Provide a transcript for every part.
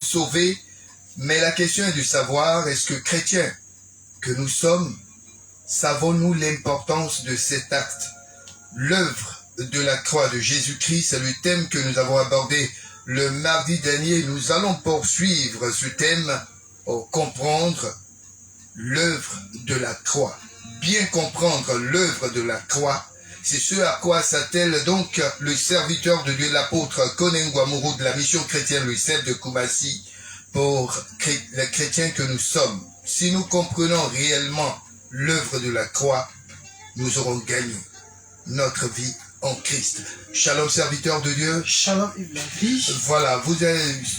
sauvés, mais la question est de savoir, est-ce que chrétiens que nous sommes, savons-nous l'importance de cet acte? L'œuvre de la croix de Jésus-Christ, c'est le thème que nous avons abordé le mardi dernier. Nous allons poursuivre ce thème pour comprendre l'œuvre de la croix. Bien comprendre l'œuvre de la croix, c'est ce à quoi s'attelle donc le serviteur de Dieu, l'apôtre Konengwa Mourou de la mission chrétienne Louis VII de Koumassi, pour les chrétiens que nous sommes. Si nous comprenons réellement l'œuvre de la croix, nous aurons gagné notre vie en Christ. Shalom, serviteur de Dieu. Shalom, Yves Lavie. Voilà,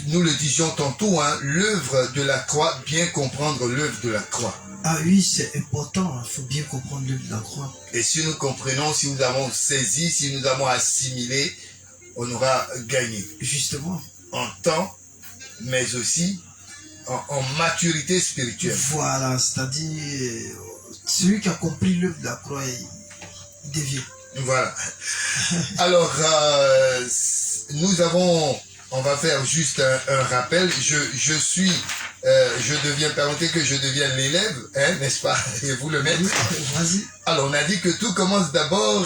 nous le disions tantôt, l'œuvre de la croix, bien comprendre l'œuvre de la croix. Ah oui, c'est important, il faut bien comprendre l'œuvre de la croix. Et si nous comprenons, si nous avons saisi, si nous avons assimilé, on aura gagné. Justement. En temps, mais aussi en maturité spirituelle. Voilà, c'est-à-dire, celui qui a compris l'œuvre de la croix, il devient. Voilà. Alors, on va faire juste un rappel. Je deviens, permettez que je devienne l'élève, n'est-ce pas? Et vous le maître. Vas-y. Alors, on a dit que tout commence d'abord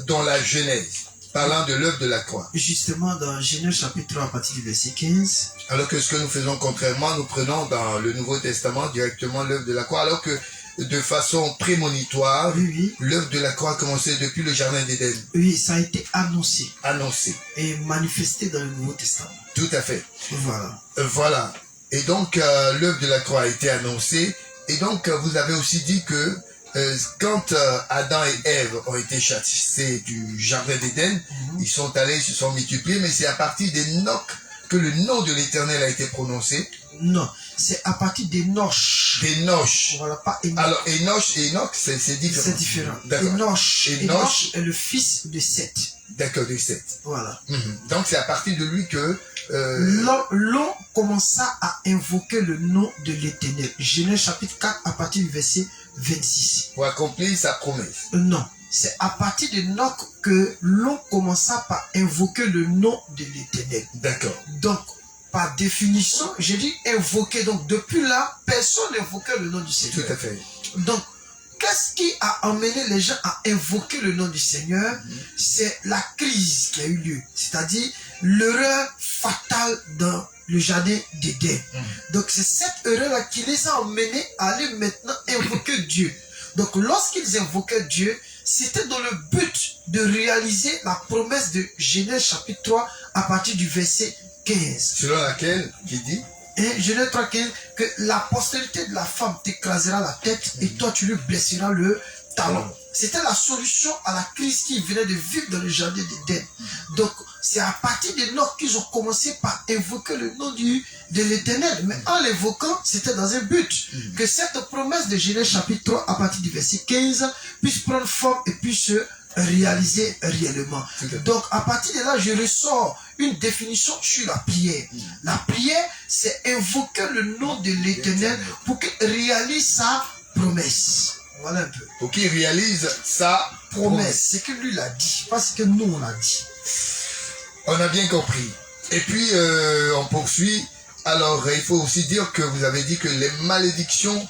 dans la Genèse, parlant de l'œuvre de la croix. Justement, dans Genèse chapitre 3, à partir du verset 15. Alors que ce que nous faisons contrairement, nous prenons dans le Nouveau Testament directement l'œuvre de la croix, alors que de façon prémonitoire, oui. L'œuvre de la croix a commencé depuis le Jardin d'Éden. Oui, ça a été annoncé. Annoncé. Et manifesté dans le Nouveau Testament. Tout à fait. Voilà. Voilà. Et donc, l'œuvre de la croix a été annoncée. Et donc, vous avez aussi dit que quand Adam et Ève ont été chassés du Jardin d'Éden, ils sont allés, ils se sont multipliés, mais c'est à partir d'Enoch que le nom de l'Éternel a été prononcé. Non, c'est à partir d'Enoch. D'Enoch. Voilà, pas Enoch. Alors, Enoch, c'est différent. C'est différent. Enoch est le fils de Seth. D'accord, de Seth. Voilà. Donc, c'est à partir de lui que l'homme commença à invoquer le nom de l'Éternel. Genèse chapitre 4 à partir du verset 26. Pour accomplir sa promesse. Non, c'est à partir de Enoch que l'homme commença par invoquer le nom de l'Éternel. D'accord. Donc, par définition, j'ai dit invoquer. Donc, depuis là, personne n'invoquait le nom du Seigneur. Tout à fait. Donc, qu'est-ce qui a amené les gens à invoquer le nom du Seigneur? C'est la crise qui a eu lieu. C'est-à-dire l'erreur fatale dans le jardin d'Éden. Donc, c'est cette erreur-là qui les a amenés à aller maintenant invoquer Dieu. Donc, lorsqu'ils invoquaient Dieu, c'était dans le but de réaliser la promesse de Genèse chapitre 3 à partir du verset 15. Selon laquelle, qui dit? Et Genèse 3, 15, que la postérité de la femme t'écrasera la tête et toi tu lui blesseras le talon. C'était la solution à la crise qui venait de vivre dans le jardin d'Éden. Donc, c'est à partir de Enoch qu'ils ont commencé par invoquer le nom de l'Éternel. Mais en l'évoquant, c'était dans un but. Que cette promesse de Genèse chapitre 3, à partir du verset 15, puisse prendre forme et puisse se réaliser réellement. Donc, à partir de là, je ressors une définition sur la prière. La prière, c'est invoquer le nom de l'Éternel pour qu'il réalise sa promesse. Voilà un peu. Pour qu'il réalise sa promesse. C'est que lui l'a dit, pas ce que nous on a dit. On a bien compris. Et puis, on poursuit. Alors, il faut aussi dire que vous avez dit que les malédictions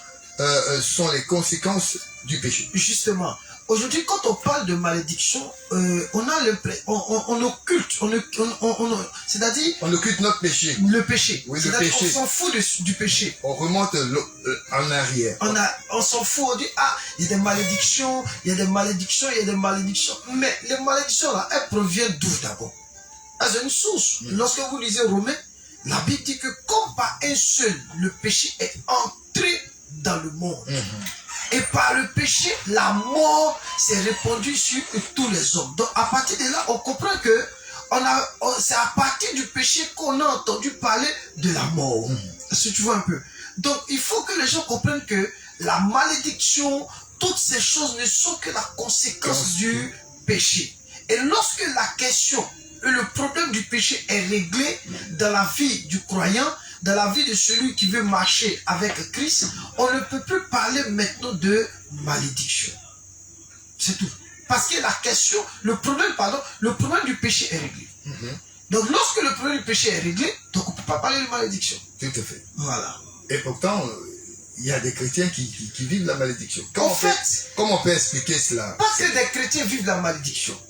sont les conséquences du péché. Justement. Aujourd'hui, quand on parle de malédiction, on a on occulte, c'est-à-dire... On occulte notre péché. Le péché. Oui, le péché. On s'en fout du péché. On remonte en arrière. On s'en fout, on dit, il y a des malédictions, il y a des malédictions, il y a des malédictions. Mais les malédictions, là, elles proviennent d'où d'abord? Elles ont une source. Lorsque vous lisez Romains, la Bible dit que comme par un seul, le péché est entré dans le monde. Et par le péché, la mort s'est répandue sur tous les hommes. Donc à partir de là, on comprend que c'est à partir du péché qu'on a entendu parler de la mort. Si tu vois un peu. Donc il faut que les gens comprennent que la malédiction, toutes ces choses ne sont que la conséquence du péché. Et lorsque la question, le problème du péché est réglé dans la vie du croyant, dans la vie de celui qui veut marcher avec Christ, on ne peut plus parler maintenant de malédiction. C'est tout. Parce que la question, le problème du péché est réglé. Donc lorsque le problème du péché est réglé, donc on ne peut pas parler de malédiction. Tout à fait. Voilà. Et pourtant, il y a des chrétiens qui vivent la malédiction. En fait, comment on peut expliquer cela? Parce que des chrétiens vivent la malédiction.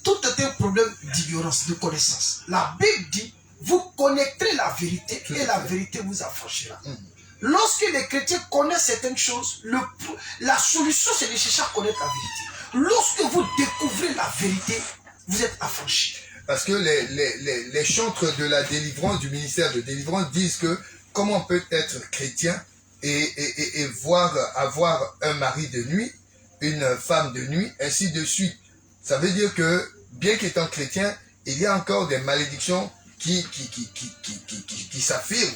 Tout est un problème d'ignorance, de connaissance. La Bible dit, vous connaîtrez la vérité et la vérité vous affranchira. Lorsque les chrétiens connaissent certaines choses, la solution c'est de chercher à connaître la vérité. Lorsque vous découvrez la vérité, vous êtes affranchis. Parce que les chantres de la délivrance, du ministère de délivrance disent que comment on peut être chrétien et avoir un mari de nuit, une femme de nuit, ainsi de suite. Ça veut dire que, bien qu'étant chrétien, il y a encore des malédictions qui s'affirment.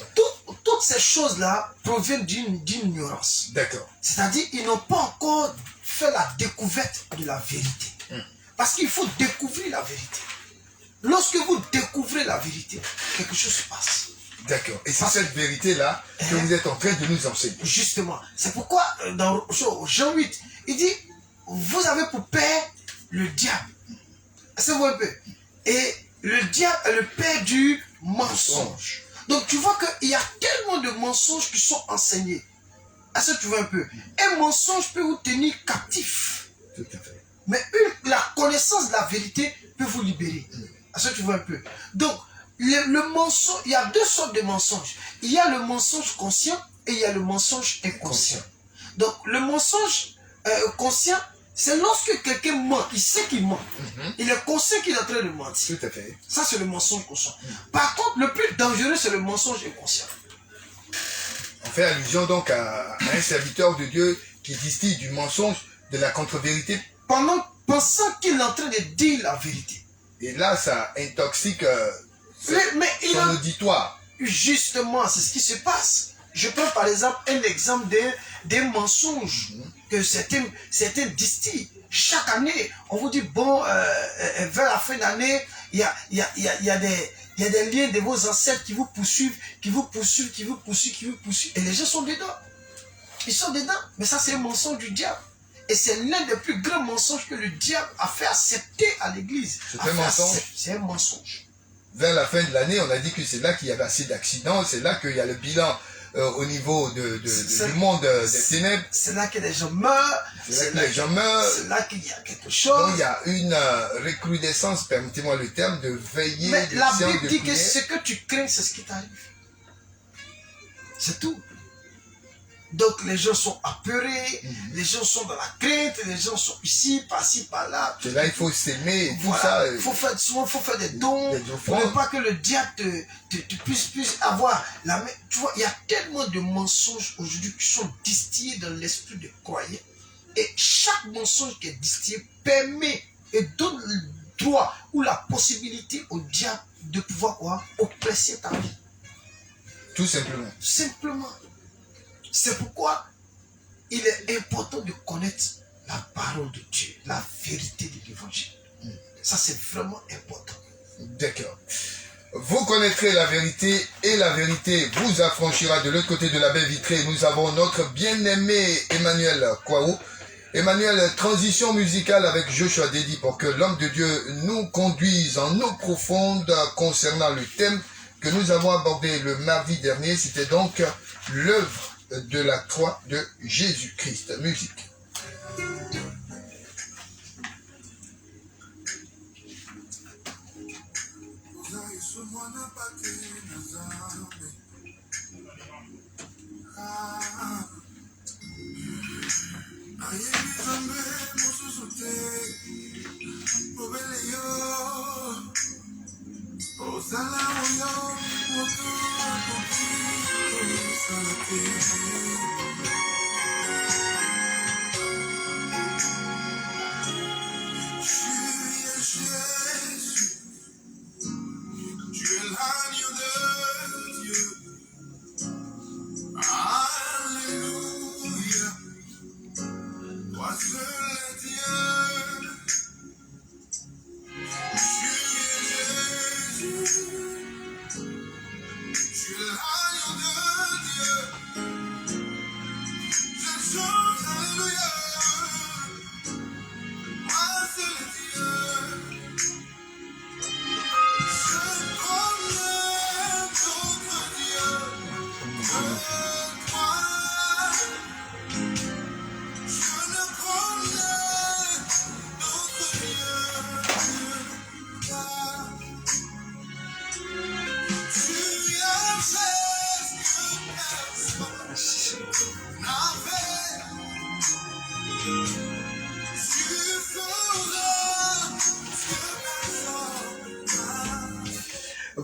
Toutes ces choses-là proviennent d'une ignorance. D'accord. C'est-à-dire qu'ils n'ont pas encore fait la découverte de la vérité. Parce qu'il faut découvrir la vérité. Lorsque vous découvrez la vérité, quelque chose se passe. D'accord. Et c'est cette vérité-là que vous êtes en train de nous enseigner. Justement. C'est pourquoi dans Jean 8, il dit, vous avez pour père le diable. C'est vous un peu. Et le diable est le père du mensonge. Donc tu vois qu'il y a tellement de mensonges qui sont enseignés. Est-ce que tu vois un peu? Un mensonge peut vous tenir captif. Tout à fait. Mais la connaissance de la vérité peut vous libérer. Est-ce que tu vois un peu? Donc, le mensonge, il y a deux sortes de mensonges. Il y a le mensonge conscient et il y a le mensonge inconscient. Donc, le mensonge conscient, c'est lorsque quelqu'un ment, il sait qu'il ment. Il est conscient qu'il est en train de mentir. Tout à fait. Ça, c'est le mensonge conscient. Par contre, le plus dangereux, c'est le mensonge inconscient. On fait allusion donc à un serviteur de Dieu qui distille du mensonge, de la contre-vérité. Pensant qu'il est en train de dire la vérité. Et là, ça intoxique son auditoire. Justement, c'est ce qui se passe. Je prends par exemple un exemple des mensonges que certains distillent. Chaque année, on vous dit, bon, vers la fin d'année, il y a des liens de vos ancêtres qui vous poursuivent, et les gens sont dedans. Ils sont dedans, mais ça c'est un mensonge du diable. Et c'est l'un des plus grands mensonges que le diable a fait accepter à l'église. C'est un mensonge. C'est un mensonge. Vers la fin de l'année, on a dit que c'est là qu'il y avait assez d'accidents, c'est là qu'il y a le bilan au niveau du monde des ténèbres. C'est là que les gens meurent. C'est là que les gens meurent. C'est là qu'il y a quelque chose. Donc il y a une recrudescence, permettez-moi le terme, de veiller. Mais de la séance Bible de dit que prière. ce que tu crains, c'est ce qui t'arrive. C'est tout. Donc les gens sont apeurés, les gens sont dans la crainte, les gens sont ici, par-ci, par-là. C'est là il faut s'aimer, tout Voilà. ça. Il faut faire des dons, des pour ne pas que le diable te puisse avoir la main. Tu vois, il y a tellement de mensonges aujourd'hui qui sont distillés dans l'esprit des croyants. Et chaque mensonge qui est distillé permet et donne le droit ou la possibilité au diable de pouvoir quoi, oppresser ta vie. Tout simplement. Simplement. C'est pourquoi il est important de connaître la parole de Dieu, la vérité de l'évangile. Ça, c'est vraiment important. D'accord. Vous connaîtrez la vérité et la vérité vous affranchira. De l'autre côté de la baie vitrée, nous avons notre bien-aimé Emmanuel Kwao. Emmanuel, transition musicale avec Joshua Dedi pour que l'homme de Dieu nous conduise en eau profonde concernant le thème que nous avons abordé le mardi dernier. C'était donc l'œuvre de la croix de Jésus-Christ. Musique.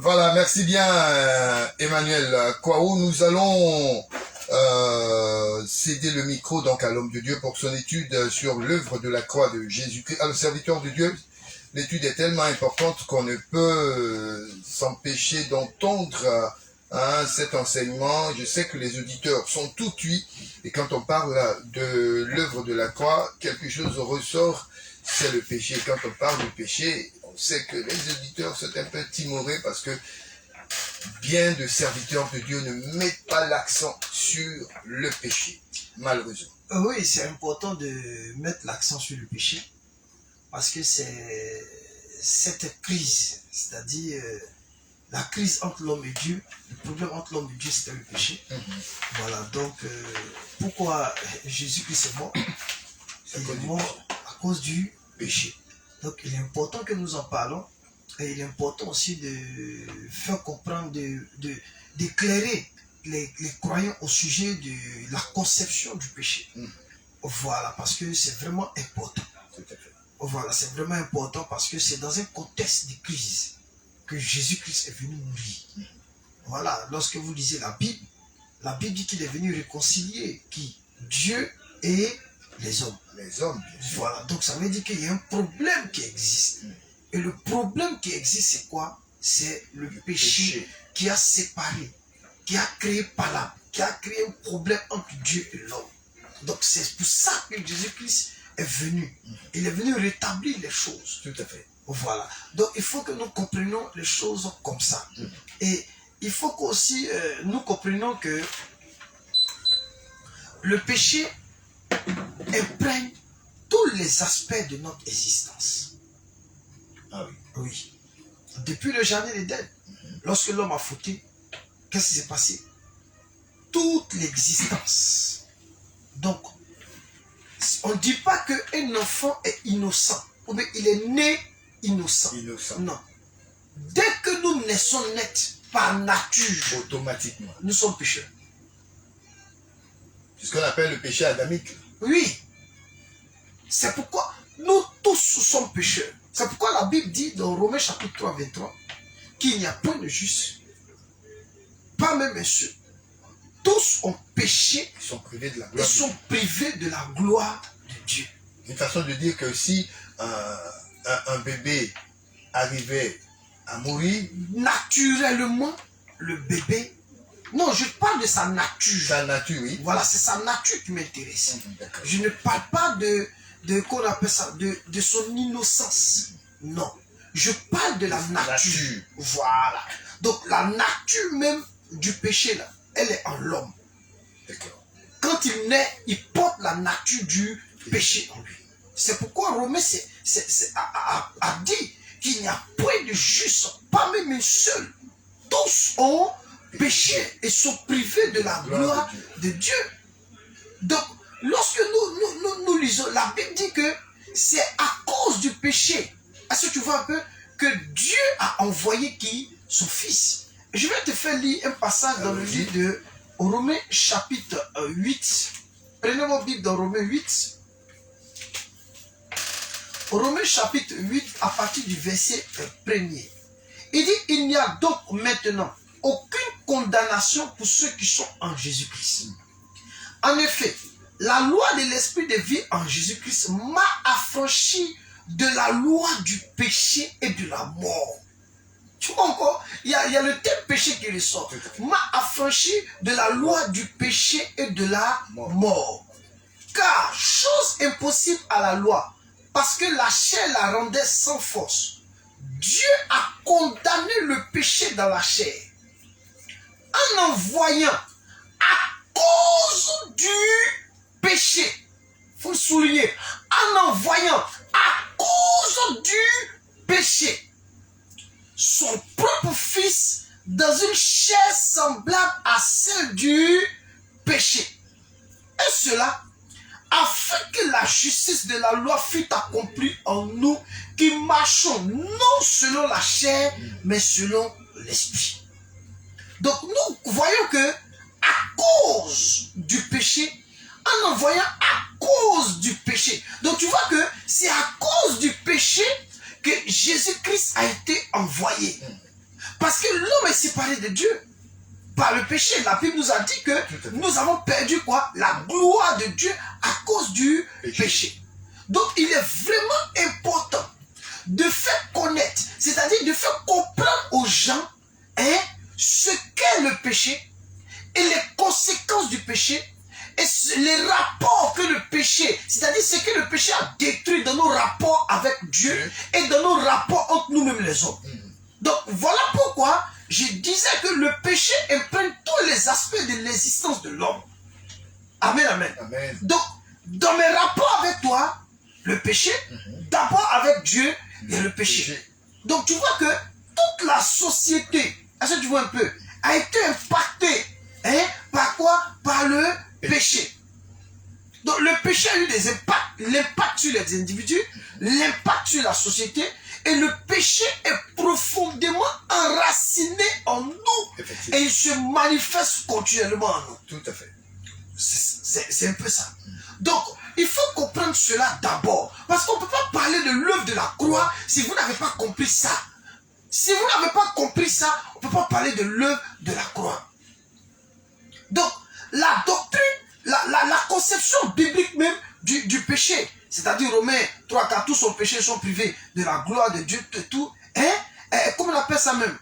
Voilà, merci bien Emmanuel Kouaou. Nous allons céder le micro donc à l'homme de Dieu pour son étude sur l'œuvre de la croix de Jésus-Christ. Le serviteur de Dieu, l'étude est tellement importante qu'on ne peut s'empêcher d'entendre cet enseignement. Je sais que les auditeurs sont tout oui, et quand on parle de l'œuvre de la croix, quelque chose ressort, c'est le péché. Quand on parle du péché, on sait que les auditeurs sont un peu timorés parce que bien de serviteurs de Dieu ne mettent pas l'accent sur le péché, malheureusement. Oui, c'est important de mettre l'accent sur le péché parce que c'est cette crise, c'est-à-dire la crise entre l'homme et Dieu, le problème entre l'homme et Dieu, c'était le péché. Voilà, donc pourquoi Jésus-Christ est mort? Il est mort à cause du péché. Donc il est important que nous en parlons et il est important aussi de faire comprendre, d'éclairer les croyants au sujet de la conception du péché. Voilà, parce que c'est vraiment important. Voilà, c'est vraiment important parce que c'est dans un contexte de crise que Jésus-Christ est venu mourir. Voilà, lorsque vous lisez la Bible dit qu'il est venu réconcilier qui? Dieu et les hommes. Les hommes, bien sûr. Voilà, donc ça veut dire qu'il y a un problème qui existe. Et le problème qui existe, c'est quoi? C'est le péché qui a séparé, qui a créé Palabre, qui a créé un problème entre Dieu et l'homme. Donc c'est pour ça que Jésus-Christ est venu. Il est venu rétablir les choses. Tout à fait. Voilà. Donc il faut que nous comprenions les choses comme ça. Et il faut qu'aussi nous comprenions que le péché imprègne tous les aspects de notre existence. Ah oui. Oui. Depuis le jardin d'Éden, lorsque l'homme a fauté, qu'est-ce qui s'est passé? Toute l'existence. Donc, on ne dit pas qu'un enfant est innocent, ou bien il est né innocent. Innocent. Non. Dès que nous naissons nets, par nature, Automatiquement. nous sommes pécheurs. C'est ce qu'on appelle le péché adamique. Oui. C'est pourquoi nous tous sommes pécheurs. C'est pourquoi la Bible dit dans Romains chapitre 3, 23, qu'il n'y a point de juste, pas même un seul. Tous ont péché. Ils sont privés de la Ils gloire. sont privés de la gloire de Dieu. Une façon de dire que si un bébé arrivait à mourir, Naturellement, le bébé... Non, je parle de sa nature. sa nature, oui. Voilà, c'est sa nature qui m'intéresse. D'accord. Je ne parle pas qu'on appelle ça, de son innocence. Non. Je parle de la nature. Voilà. Donc, la nature même du péché, là, elle est en l'homme. D'accord. Quand il naît, il porte la nature du péché en lui. C'est pourquoi Romain a dit qu'il n'y a point de juste, pas même un seul. Tous ont péché et sont privés de la gloire de Dieu. Donc, lorsque nous lisons, la Bible dit que c'est à cause du péché. Est-ce que tu vois un peu que Dieu a envoyé qui? Son Fils. Je vais te faire lire un passage dans le livre de Romains chapitre 8. Prenez vos Bibles dans Romains 8. Romains chapitre 8 à partir du verset 1er. Il dit, il n'y a donc maintenant aucune condamnation pour ceux qui sont en Jésus-Christ. En effet, la loi de l'esprit de vie en Jésus-Christ m'a affranchi de la loi du péché et de la mort. Tu vois encore, il y a le thème péché qui ressort. M'a affranchi de la loi du péché et de la mort. Car, chose impossible à la loi, parce que la chair la rendait sans force, Dieu a condamné le péché dans la chair, en envoyant à cause du péché, il faut le souligner, en envoyant à cause du péché, son propre fils dans une chair semblable à celle du péché. Et cela, afin que la justice de la loi fût accomplie en nous qui marchons non selon la chair, mais selon l'esprit. Donc nous voyons que à cause du péché, en voyant à cause du péché. Donc tu vois que c'est à cause du péché que Jésus-Christ a été envoyé. Parce que l'homme est séparé de Dieu par le péché. La Bible nous a dit que nous avons perdu quoi? La gloire de Dieu à cause du péché. Donc il est vraiment important de faire connaître, c'est-à-dire de faire comprendre aux gens ce qu'est le péché et les conséquences du péché et les rapports que le péché, c'est-à-dire ce que le péché a détruit dans nos rapports avec Dieu et dans nos rapports entre nous-mêmes les hommes. Donc voilà pourquoi je disais que le péché imprègne tous les aspects de l'existence de l'homme. Amen, amen, Amen. Donc dans mes rapports avec toi, le péché, d'abord avec Dieu et le péché. Donc tu vois que toute la société, est-ce que tu vois un peu, a été impactée par quoi? Par le péché. Donc le péché a eu des impacts, l'impact sur les individus, l'impact sur la société, et le péché est profondément enraciné en nous et il se manifeste continuellement en nous. Tout à fait. C'est un peu ça. Donc, il faut comprendre cela d'abord. Parce qu'on ne peut pas parler de l'œuvre de la croix si vous n'avez pas compris ça. Si vous n'avez pas compris ça, on ne peut pas parler de l'œuvre de la croix. Donc, la doctrine, la conception biblique même du péché, c'est-à-dire Romains 3, 4, tous sont péchés, sont privés de la gloire de Dieu, de tout. Comment on appelle ça même?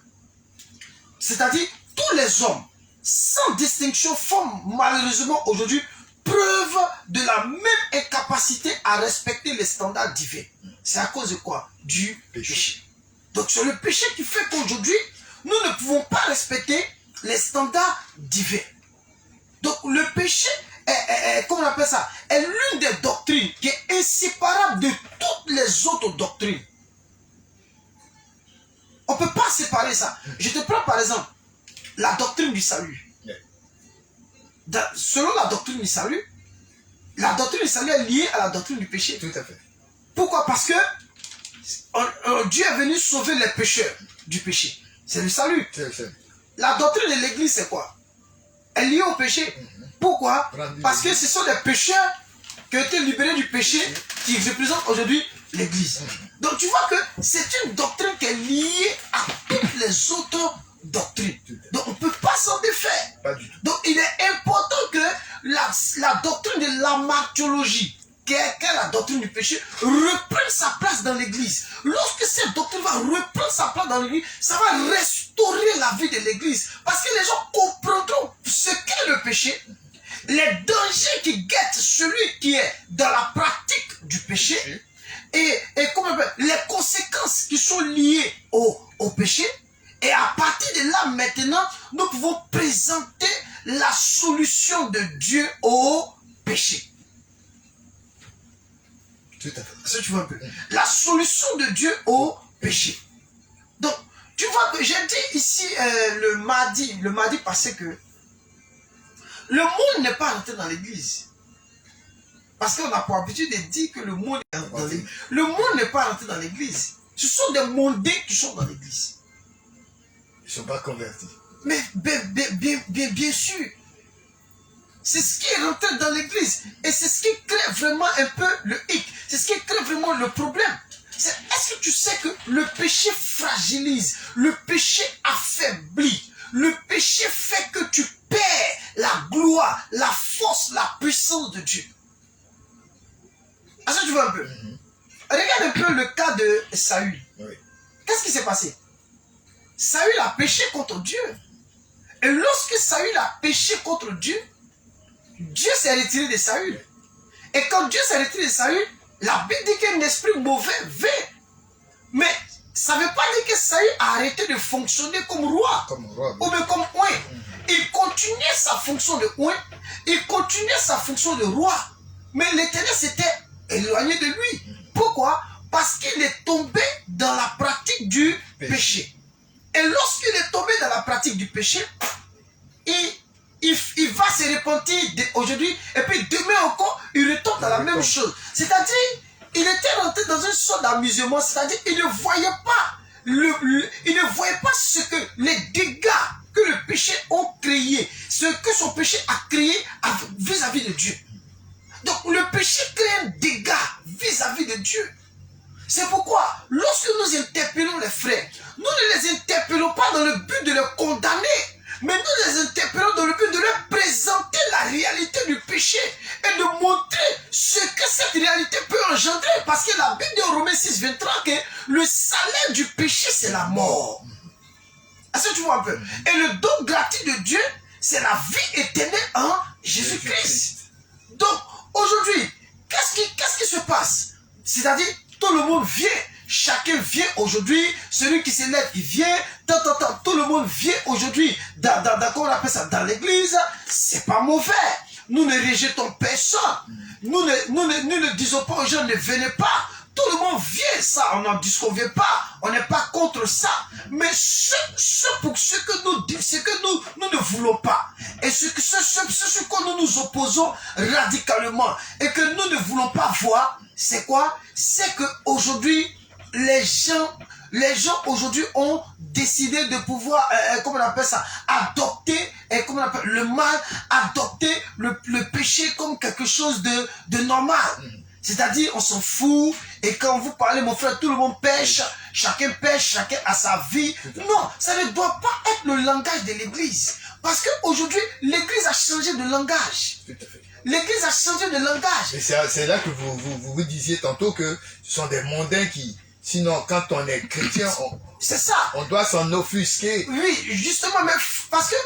C'est-à-dire, tous les hommes, sans distinction, font malheureusement aujourd'hui preuve de la même incapacité à respecter les standards divins. C'est à cause de quoi? Du péché. Donc c'est le péché qui fait qu'aujourd'hui, nous ne pouvons pas respecter les standards divins. Donc le péché, comment on appelle ça, est l'une des doctrines qui est inséparable de toutes les autres doctrines. On ne peut pas séparer ça. Je te prends par exemple la doctrine du salut. Selon la doctrine du salut est liée à la doctrine du péché. Tout à fait. Pourquoi? Parce que Dieu est venu sauver les pécheurs du péché. C'est le salut. La doctrine de l'église, c'est quoi? Elle est liée au péché. Pourquoi? Parce que ce sont des pécheurs qui ont été libérés du péché qui représentent aujourd'hui l'église. Donc tu vois que c'est une doctrine qui est liée à toutes les autres doctrines. Donc on ne peut pas s'en défaire. Pas du tout. Donc il est important que la doctrine de l'amartiologie, qui est la doctrine du péché, reprenne sa place dans l'église. Lorsque cette doctrine va reprendre sa place dans l'église, ça va restaurer la vie de l'église. Parce que les gens comprendront ce qu'est le péché, les dangers qui guettent celui qui est dans la pratique du péché, et les conséquences qui sont liées au péché. Et à partir de là, maintenant, nous pouvons présenter la solution de Dieu au péché. Tout à fait. Ça, tu vois un peu. La solution de Dieu au péché. Donc, tu vois que j'ai dit ici le mardi passé que le monde n'est pas rentré dans l'église. Parce qu'on a pour habitude de dire que le monde est rentré dans l'église. Le monde n'est pas rentré dans l'église. Ce sont des mondains qui sont dans l'église. Ils ne sont pas convertis. Mais bien sûr. C'est ce qui est rentré dans l'église. Et c'est ce qui crée vraiment un peu le hic. C'est ce qui crée vraiment le problème. Est-ce que tu sais que le péché fragilise, le péché affaiblit, le péché fait que tu perds la gloire, la force, la puissance de Dieu. Est-ce que tu vois un peu? Regarde un peu le cas de Saül. Oui. Qu'est-ce qui s'est passé? Saül a péché contre Dieu. Et lorsque Saül a péché contre Dieu, Dieu s'est retiré de Saül. Et quand Dieu s'est retiré de Saül, la Bible dit qu'un esprit mauvais vint. Mais ça ne veut pas dire que Saül a arrêté de fonctionner comme roi. Comme roi. Ou bien comme oint. Il continuait sa fonction de oint. Il continuait sa fonction de roi. Mais l'Éternel s'était éloigné de lui. Pourquoi? Parce qu'il est tombé dans la pratique du péché. Et lorsqu'il est tombé dans la pratique du péché, il va se repentir aujourd'hui, et puis demain encore, il retombe dans la même chose. C'est-à-dire, il était rentré dans une sorte d'amusement, c'est-à-dire, il ne voyait pas il ne voyait pas ce que les dégâts que le péché a créé, ce que son péché a créé vis-à-vis de Dieu. Donc le péché crée un dégât vis-à-vis de Dieu. C'est pourquoi, lorsque nous interpellons les frères, nous ne les interpellons pas dans le but de les condamner, mais nous les interpellons dans le but de leur présenter la réalité du péché et de montrer ce que cette réalité peut engendrer. Parce que la Bible dit en Romains 6, 23 que le salaire du péché, c'est la mort. Est-ce que tu vois un peu? Et le don gratuit de Dieu, c'est la vie éternelle en Jésus-Christ. Donc, aujourd'hui, qu'est-ce qui se passe? C'est-à-dire, tout le monde vient. Chacun vient aujourd'hui, celui qui s'élève, il vient, tout le monde vient aujourd'hui, comment on appelle ça, dans l'église, c'est pas mauvais. Nous ne rejetons personne. Nous ne disons pas aux gens, ne venez pas. Tout le monde vient, ça, on n'en disconvient pas, on n'est pas contre ça. Mais ce que nous ne voulons pas, et ce que nous nous opposons radicalement, et que nous ne voulons pas voir, c'est quoi? C'est qu'aujourd'hui, les gens aujourd'hui ont décidé de pouvoir, comment on appelle ça, adopter, comment on appelle, le mal, adopter le péché comme quelque chose de normal. C'est-à-dire, on s'en fout, et quand vous parlez, mon frère, tout le monde pêche, chacun a sa vie. Non, ça ne doit pas être le langage de l'église. Parce qu'aujourd'hui, l'église a changé de langage. Tout à fait. L'église a changé de langage. Et c'est là que vous disiez tantôt que ce sont des mondains qui... Sinon, quand on est chrétien, c'est ça. On doit s'en offusquer. Oui, justement, mais parce que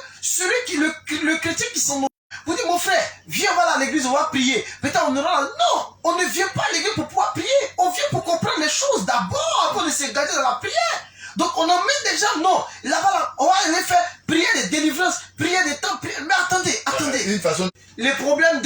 le chrétien qui s'en... Vous dites, mon frère, viens voir à l'église, on va prier. Peut-être on aura... Non, on ne vient pas à l'église pour pouvoir prier. On vient pour comprendre les choses d'abord, avant de s'engager dans la prière. Donc on emmène des gens, non. Là-bas, on va aller faire prier des délivrances, prier des temps. Mais attendez. Une façon... Les problèmes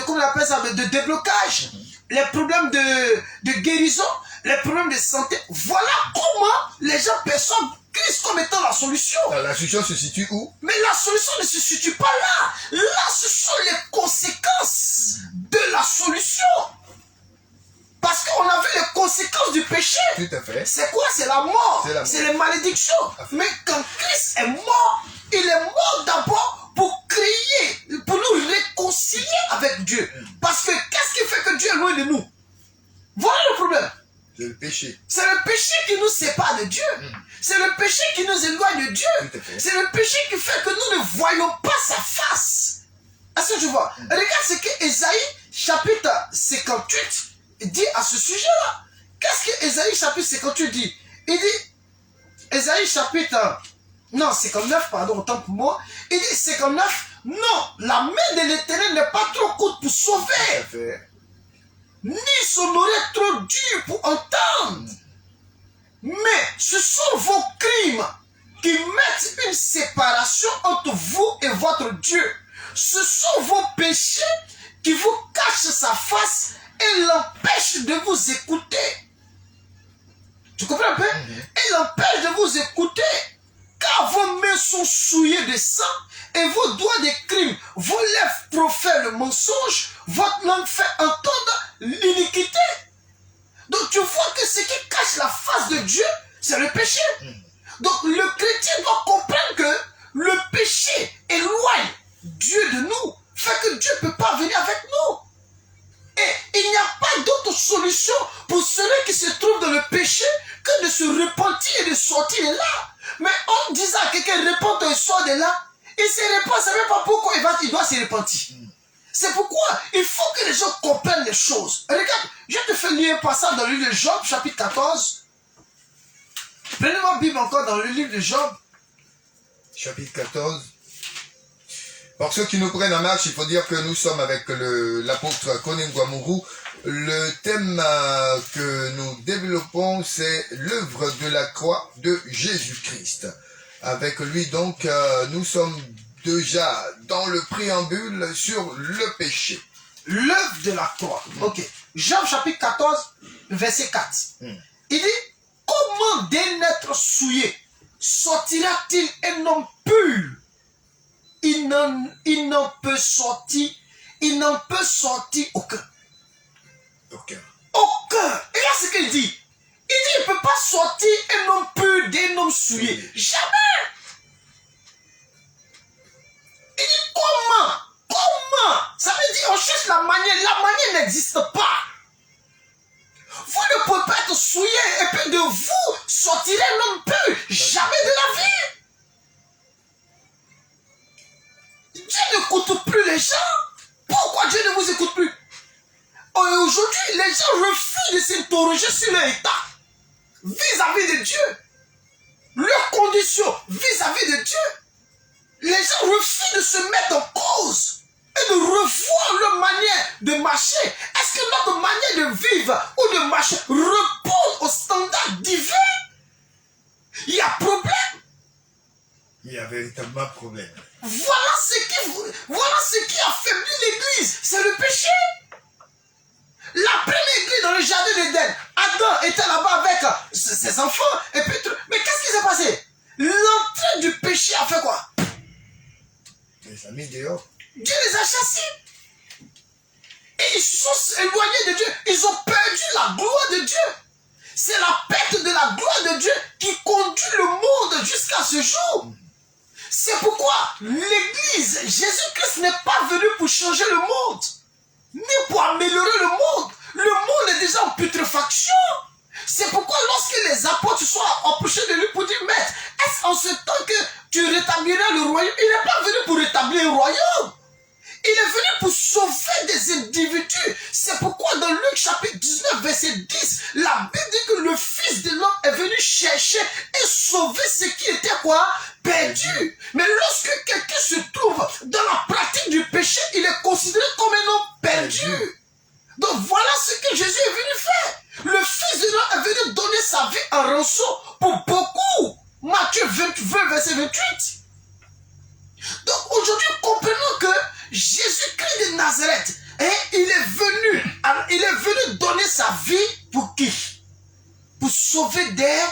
comment on appelle ça, de déblocage, les problèmes de guérison, les problèmes de santé. Voilà comment les gens perçoivent Christ comme étant la solution. La solution se situe où? Mais la solution ne se situe pas là. Là, ce sont les conséquences de la solution. Parce qu'on a vu les conséquences du péché. Tout à fait. C'est quoi? C'est la mort. C'est les malédictions. Mais quand Christ est mort, il est mort d'abord pour créer, pour nous réconcilier avec Dieu. Parce que qu'est-ce qui fait que Dieu est loin de nous? Voilà le problème. C'est le péché. C'est le péché qui nous sépare de Dieu. C'est le péché qui nous éloigne de Dieu. C'est le péché qui fait que nous ne voyons pas sa face. Est-ce que tu vois? Regarde ce que Ésaïe, chapitre 58, dit à ce sujet-là. Qu'est-ce que Ésaïe, chapitre 58, dit? Il dit, Ésaïe, chapitre... Non, 59, pardon, autant pour moi. Il dit 59, non, la main de l'Éternel n'est pas trop courte pour sauver. Ni son oreille trop dure pour entendre. Mais ce sont vos crimes qui mettent une séparation entre vous et votre Dieu. Ce sont vos péchés qui vous cachent sa face et l'empêchent de vous écouter. Tu comprends un peu? Et l'empêchent de vous écouter. Car vos mains sont souillées de sang et vos doigts de crime, vos lèvres profèrent le mensonge, votre langue fait entendre l'iniquité. Donc tu vois que ce qui cache la face de Dieu, c'est le péché. Donc le chrétien doit comprendre que le péché éloigne Dieu de nous, fait que Dieu ne peut pas venir avec nous. Et il n'y a pas d'autre solution pour celui qui se trouve dans le péché que de se repentir et de sortir de là. Mais en disant à quelqu'un repente et sort de là, il se repent, ne sait même pas pourquoi il doit se repentir. C'est pourquoi il faut que les gens comprennent les choses. Regarde, je te fais lire un passage dans le livre de Job, chapitre 14. Prenez-moi la Bible encore dans le livre de Job. Chapitre 14. Pour ceux qui nous prennent en marche, il faut dire que nous sommes avec l'apôtre Koning Guamuru. Le thème que nous développons, c'est l'œuvre de la croix de Jésus-Christ. Avec lui, donc, nous sommes déjà dans le préambule sur le péché. L'œuvre de la croix. Ok. Job chapitre 14, verset 4. Il dit, comment d'un être souillé, sortira-t-il un homme pur? Il n'en peut sortir aucun. Aucun. Aucun. Et là, ce qu'il dit. Il dit, il ne peut pas sortir un homme pur d'un homme souillé. Jamais. Il dit, comment? Comment? Ça veut dire, on cherche la manière. La manière n'existe pas. Vous ne pouvez pas être souillé et puis de vous sortirez un homme pur. Jamais de la vie. Dieu n'écoute plus les gens. Pourquoi Dieu ne vous écoute plus? Aujourd'hui, les gens refusent de s'interroger sur leur état vis-à-vis de Dieu. Leurs conditions vis-à-vis de Dieu. Les gens refusent de se mettre en cause et de revoir leur manière de marcher. Est-ce que notre manière de vivre ou de marcher repose au standard divin? Il y a problème. Il y a véritablement problème. Voilà ce qui affaiblit l'église. C'est le péché. La première église dans le jardin d'Éden, Adam était là-bas avec ses enfants. Et puis, mais qu'est-ce qui s'est passé? L'entrée du péché a fait quoi? Il les a mis dehors. Dieu les a chassés. Et ils se sont éloignés de Dieu. Ils ont perdu la gloire de Dieu. C'est la perte de la gloire de Dieu qui conduit le monde jusqu'à ce jour. C'est pourquoi l'église, Jésus-Christ n'est pas venu pour changer le monde, ni pour améliorer le monde. Le monde est déjà en putréfaction. C'est pourquoi lorsque les apôtres sont approchés de lui pour dire, Maître, est-ce en ce temps que tu rétabliras le royaume? Il n'est pas venu pour rétablir le royaume. Il est venu pour sauver des individus. C'est pourquoi dans Luc chapitre 19, verset 10, la Bible dit que le Fils de l'homme est venu chercher et sauver ce qui était quoi? Perdu. Mais lorsque quelqu'un se trouve dans la pratique du péché, il est considéré comme un homme perdu. Donc voilà ce que Jésus est venu faire. Le Fils de l'homme est venu donner sa vie en rançon pour beaucoup. Matthieu 20, verset 28. Donc aujourd'hui, comprenons que Jésus-Christ de Nazareth, il est venu donner sa vie pour qui? Pour sauver des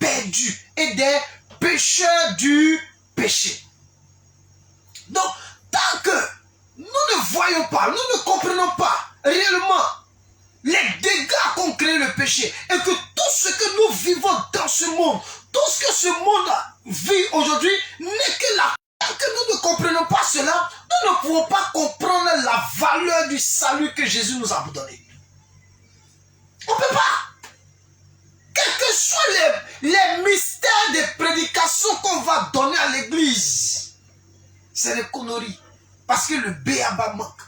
perdus et des pécheurs du péché. Donc, tant que nous ne voyons pas, nous ne comprenons pas réellement les dégâts qu'ont créé le péché et que tout ce que nous vivons dans ce monde, tout ce que ce monde vit aujourd'hui n'est que la... Tant que nous ne comprenons pas cela, nous ne pouvons pas comprendre la valeur du salut que Jésus nous a donné. On ne peut pas. Quels que soient les mystères des prédications qu'on va donner à l'église, c'est des conneries. Parce que le béaba manque.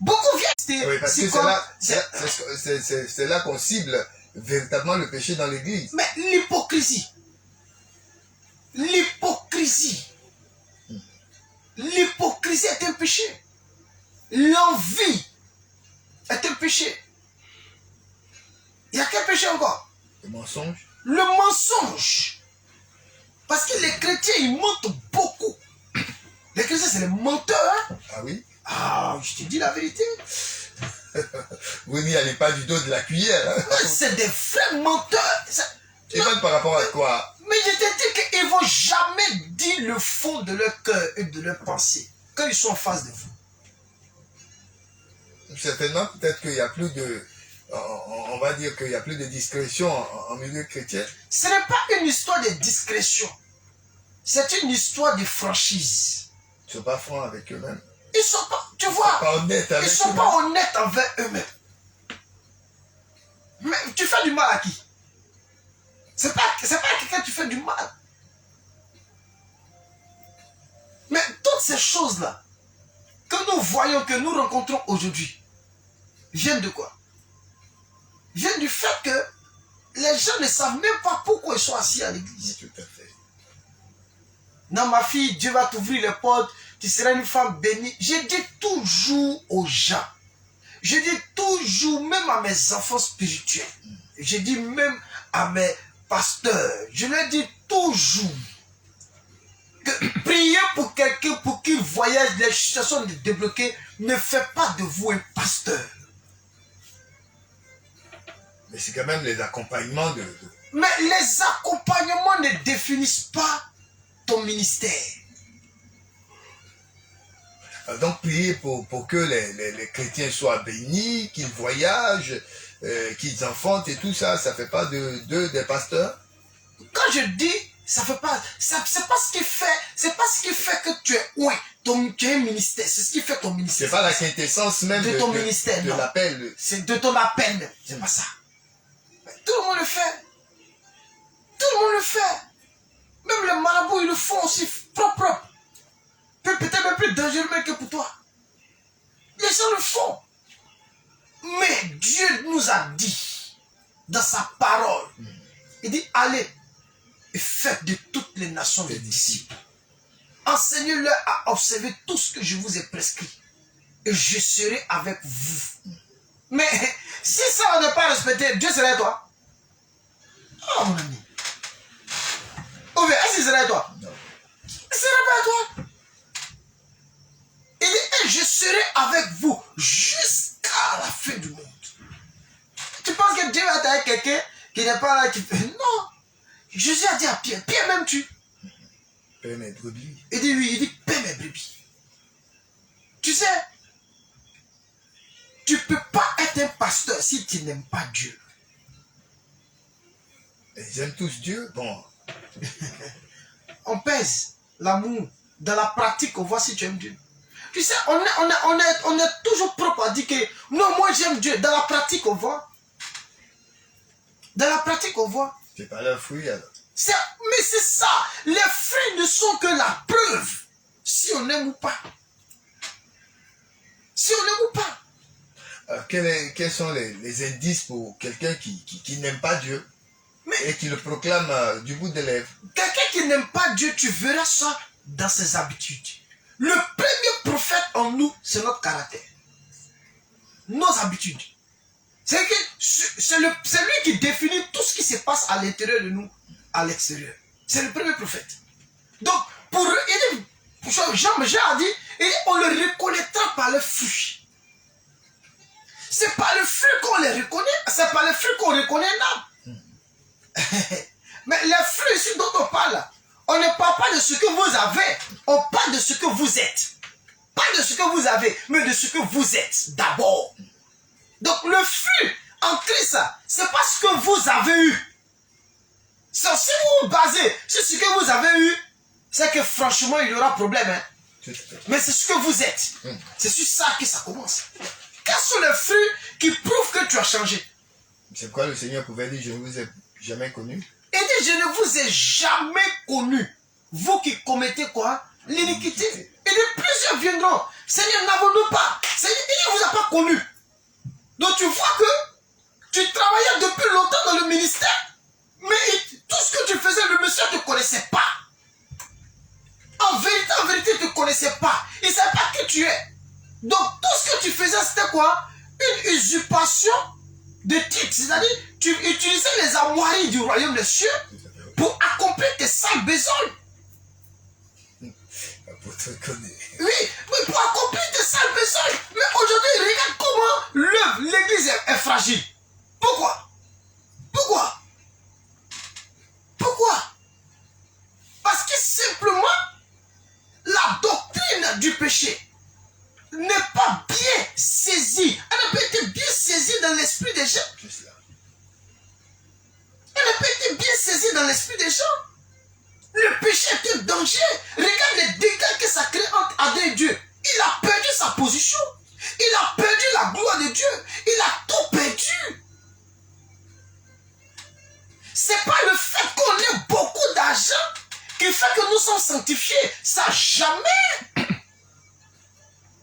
Beaucoup viennent... Oui, parce que c'est là qu'on cible véritablement le péché dans l'église. Mais l'hypocrisie. L'hypocrisie. L'hypocrisie est un péché. L'envie est un péché. Il y a quel péché encore? Le mensonge. Le mensonge. Parce que les chrétiens, ils mentent beaucoup. Les chrétiens, c'est les menteurs. Hein? Ah oui? Ah, je te dis la vérité. Vous n'y allez pas du dos de la cuillère. Hein? C'est des vrais menteurs. Et même par rapport à quoi? Mais je te dis qu'ils ne vont jamais dire le fond de leur cœur et de leur pensée quand ils sont en face de vous. Certainement, peut-être qu'il n'y a plus de... On va dire qu'il n'y a plus de discrétion en milieu chrétien. Ce n'est pas une histoire de discrétion. C'est une histoire de franchise. Ils ne sont pas francs avec eux-mêmes. Ils ne sont pas, tu vois, ils sont pas honnêtes envers eux-mêmes. Mais tu fais du mal à qui? C'est pas à quelqu'un que tu fais du mal. Mais toutes ces choses-là que nous voyons, que nous rencontrons aujourd'hui, viennent de quoi? Viennent du fait que les gens ne savent même pas pourquoi ils sont assis à l'église. Tout à fait. Non, ma fille, Dieu va t'ouvrir les portes, tu seras une femme bénie. Je dis toujours aux gens, je dis toujours, même à mes enfants spirituels, je dis même à mes pasteurs, je leur dis toujours que prier pour quelqu'un pour qu'il voyage, les situations débloquées, ne fait pas de vous un pasteur. Mais c'est quand même les accompagnements de Mais les accompagnements ne définissent pas ton ministère. Donc, prier pour que les chrétiens soient bénis, qu'ils voyagent, qu'ils enfantent et tout ça, ça ne fait pas d'eux des pasteurs. Quand je dis, ça fait pas, c'est pas ce qui fait, c'est pas ce qui fait que tu es ouin, tu es un ministère, c'est ce qui fait ton ministère. C'est pas la quintessence même de ton ministère, de l'appel. C'est de ton appel même, c'est pas ça. Mais tout le monde le fait. Tout le monde le fait. Même les marabouts, ils le font aussi propre. Peut-être même plus dangereux que pour toi. Les gens le font. Mais Dieu nous a dit, dans sa parole, il dit, allez et faites de toutes les nations des disciples. Enseignez-leur à observer tout ce que je vous ai prescrit. Et je serai avec vous. Mais si ça on n'est pas respecté, Dieu serait toi. Oh mon ami. Ou bien, est-ce qu'il serait toi? Non. Il serait pas toi. Il dit, et je serai avec vous jusqu'à la fin du monde. Tu penses que Dieu va être avec quelqu'un qui n'est pas là, qui fait... Non. Jésus a dit à Pierre, Pierre m'aimes-tu? Paix mes brebis. Il dit oui, il dit paix mes brebis. Tu sais, tu ne peux pas être un pasteur si tu n'aimes pas Dieu. Ils aiment tous Dieu. Bon. On pèse l'amour. Dans la pratique, on voit si tu aimes Dieu. Tu sais, on est toujours propre à dire que non, moi j'aime Dieu. Dans la pratique, on voit. Dans la pratique, on voit. C'est pas leur fruit alors. Mais c'est ça. Les fruits ne sont que la preuve. Si on aime ou pas. Si on aime ou pas. Alors, quels sont les indices pour quelqu'un qui n'aime pas Dieu et qui le proclame du bout des lèvres? Quelqu'un qui n'aime pas Dieu, tu verras ça dans ses habitudes. Le premier prophète en nous, c'est notre caractère. Nos habitudes. C'est lui qui définit tout ce qui se passe à l'intérieur de nous, à l'extérieur. C'est le premier prophète. Donc, pour eux, Jean a dit, on le reconnaîtra par le fruit. C'est pas le fruit qu'on les reconnaît, c'est pas le fruit qu'on reconnaît là. Mais les fruits ici dont on parle, on ne parle pas de ce que vous avez, on parle de ce que vous êtes. Pas de ce que vous avez, mais de ce que vous êtes d'abord. Donc le fruit en Christ, c'est pas ce que vous avez eu. Si vous vous basez sur ce que vous avez eu, c'est que franchement il y aura problème. Hein. Mais c'est ce que vous êtes. C'est sur ça que ça commence. Quels sont les fruits qui prouvent que tu as changé? C'est quoi le Seigneur pouvait dire, je ne vous ai jamais connu? Il dit, je ne vous ai jamais connu. Vous qui commettez quoi? L'iniquité. Il dit, plusieurs viendront. Seigneur, n'avons-nous pas? Seigneur, il ne vous a pas connu. Donc tu vois que tu travaillais depuis longtemps dans le ministère, mais tout ce que tu faisais, le monsieur ne te connaissait pas. En vérité, il ne te connaissait pas. Il ne savait pas qui tu es. Donc tout ce que tu faisais, c'était quoi? Une usurpation de titres. C'est-à-dire, tu utilisais les armoiries du royaume des cieux pour accomplir tes sales besognes. Oui, mais pour accomplir tes sales besognes. Mais aujourd'hui, regarde comment l'église est fragile. Pourquoi? Pourquoi? Pourquoi? Parce que simplement, la doctrine du péché n'est pas bien saisie. Elle n'a pas été bien saisie dans l'esprit des gens. Elle n'a pas été bien saisie dans l'esprit des gens. Le péché est un danger. Regarde les dégâts que ça crée entre Adam et Dieu. Il a perdu sa position. Il a perdu la gloire de Dieu. Il a tout perdu. C'est pas le fait qu'on ait beaucoup d'argent qui fait que nous sommes sanctifiés. Ça, jamais.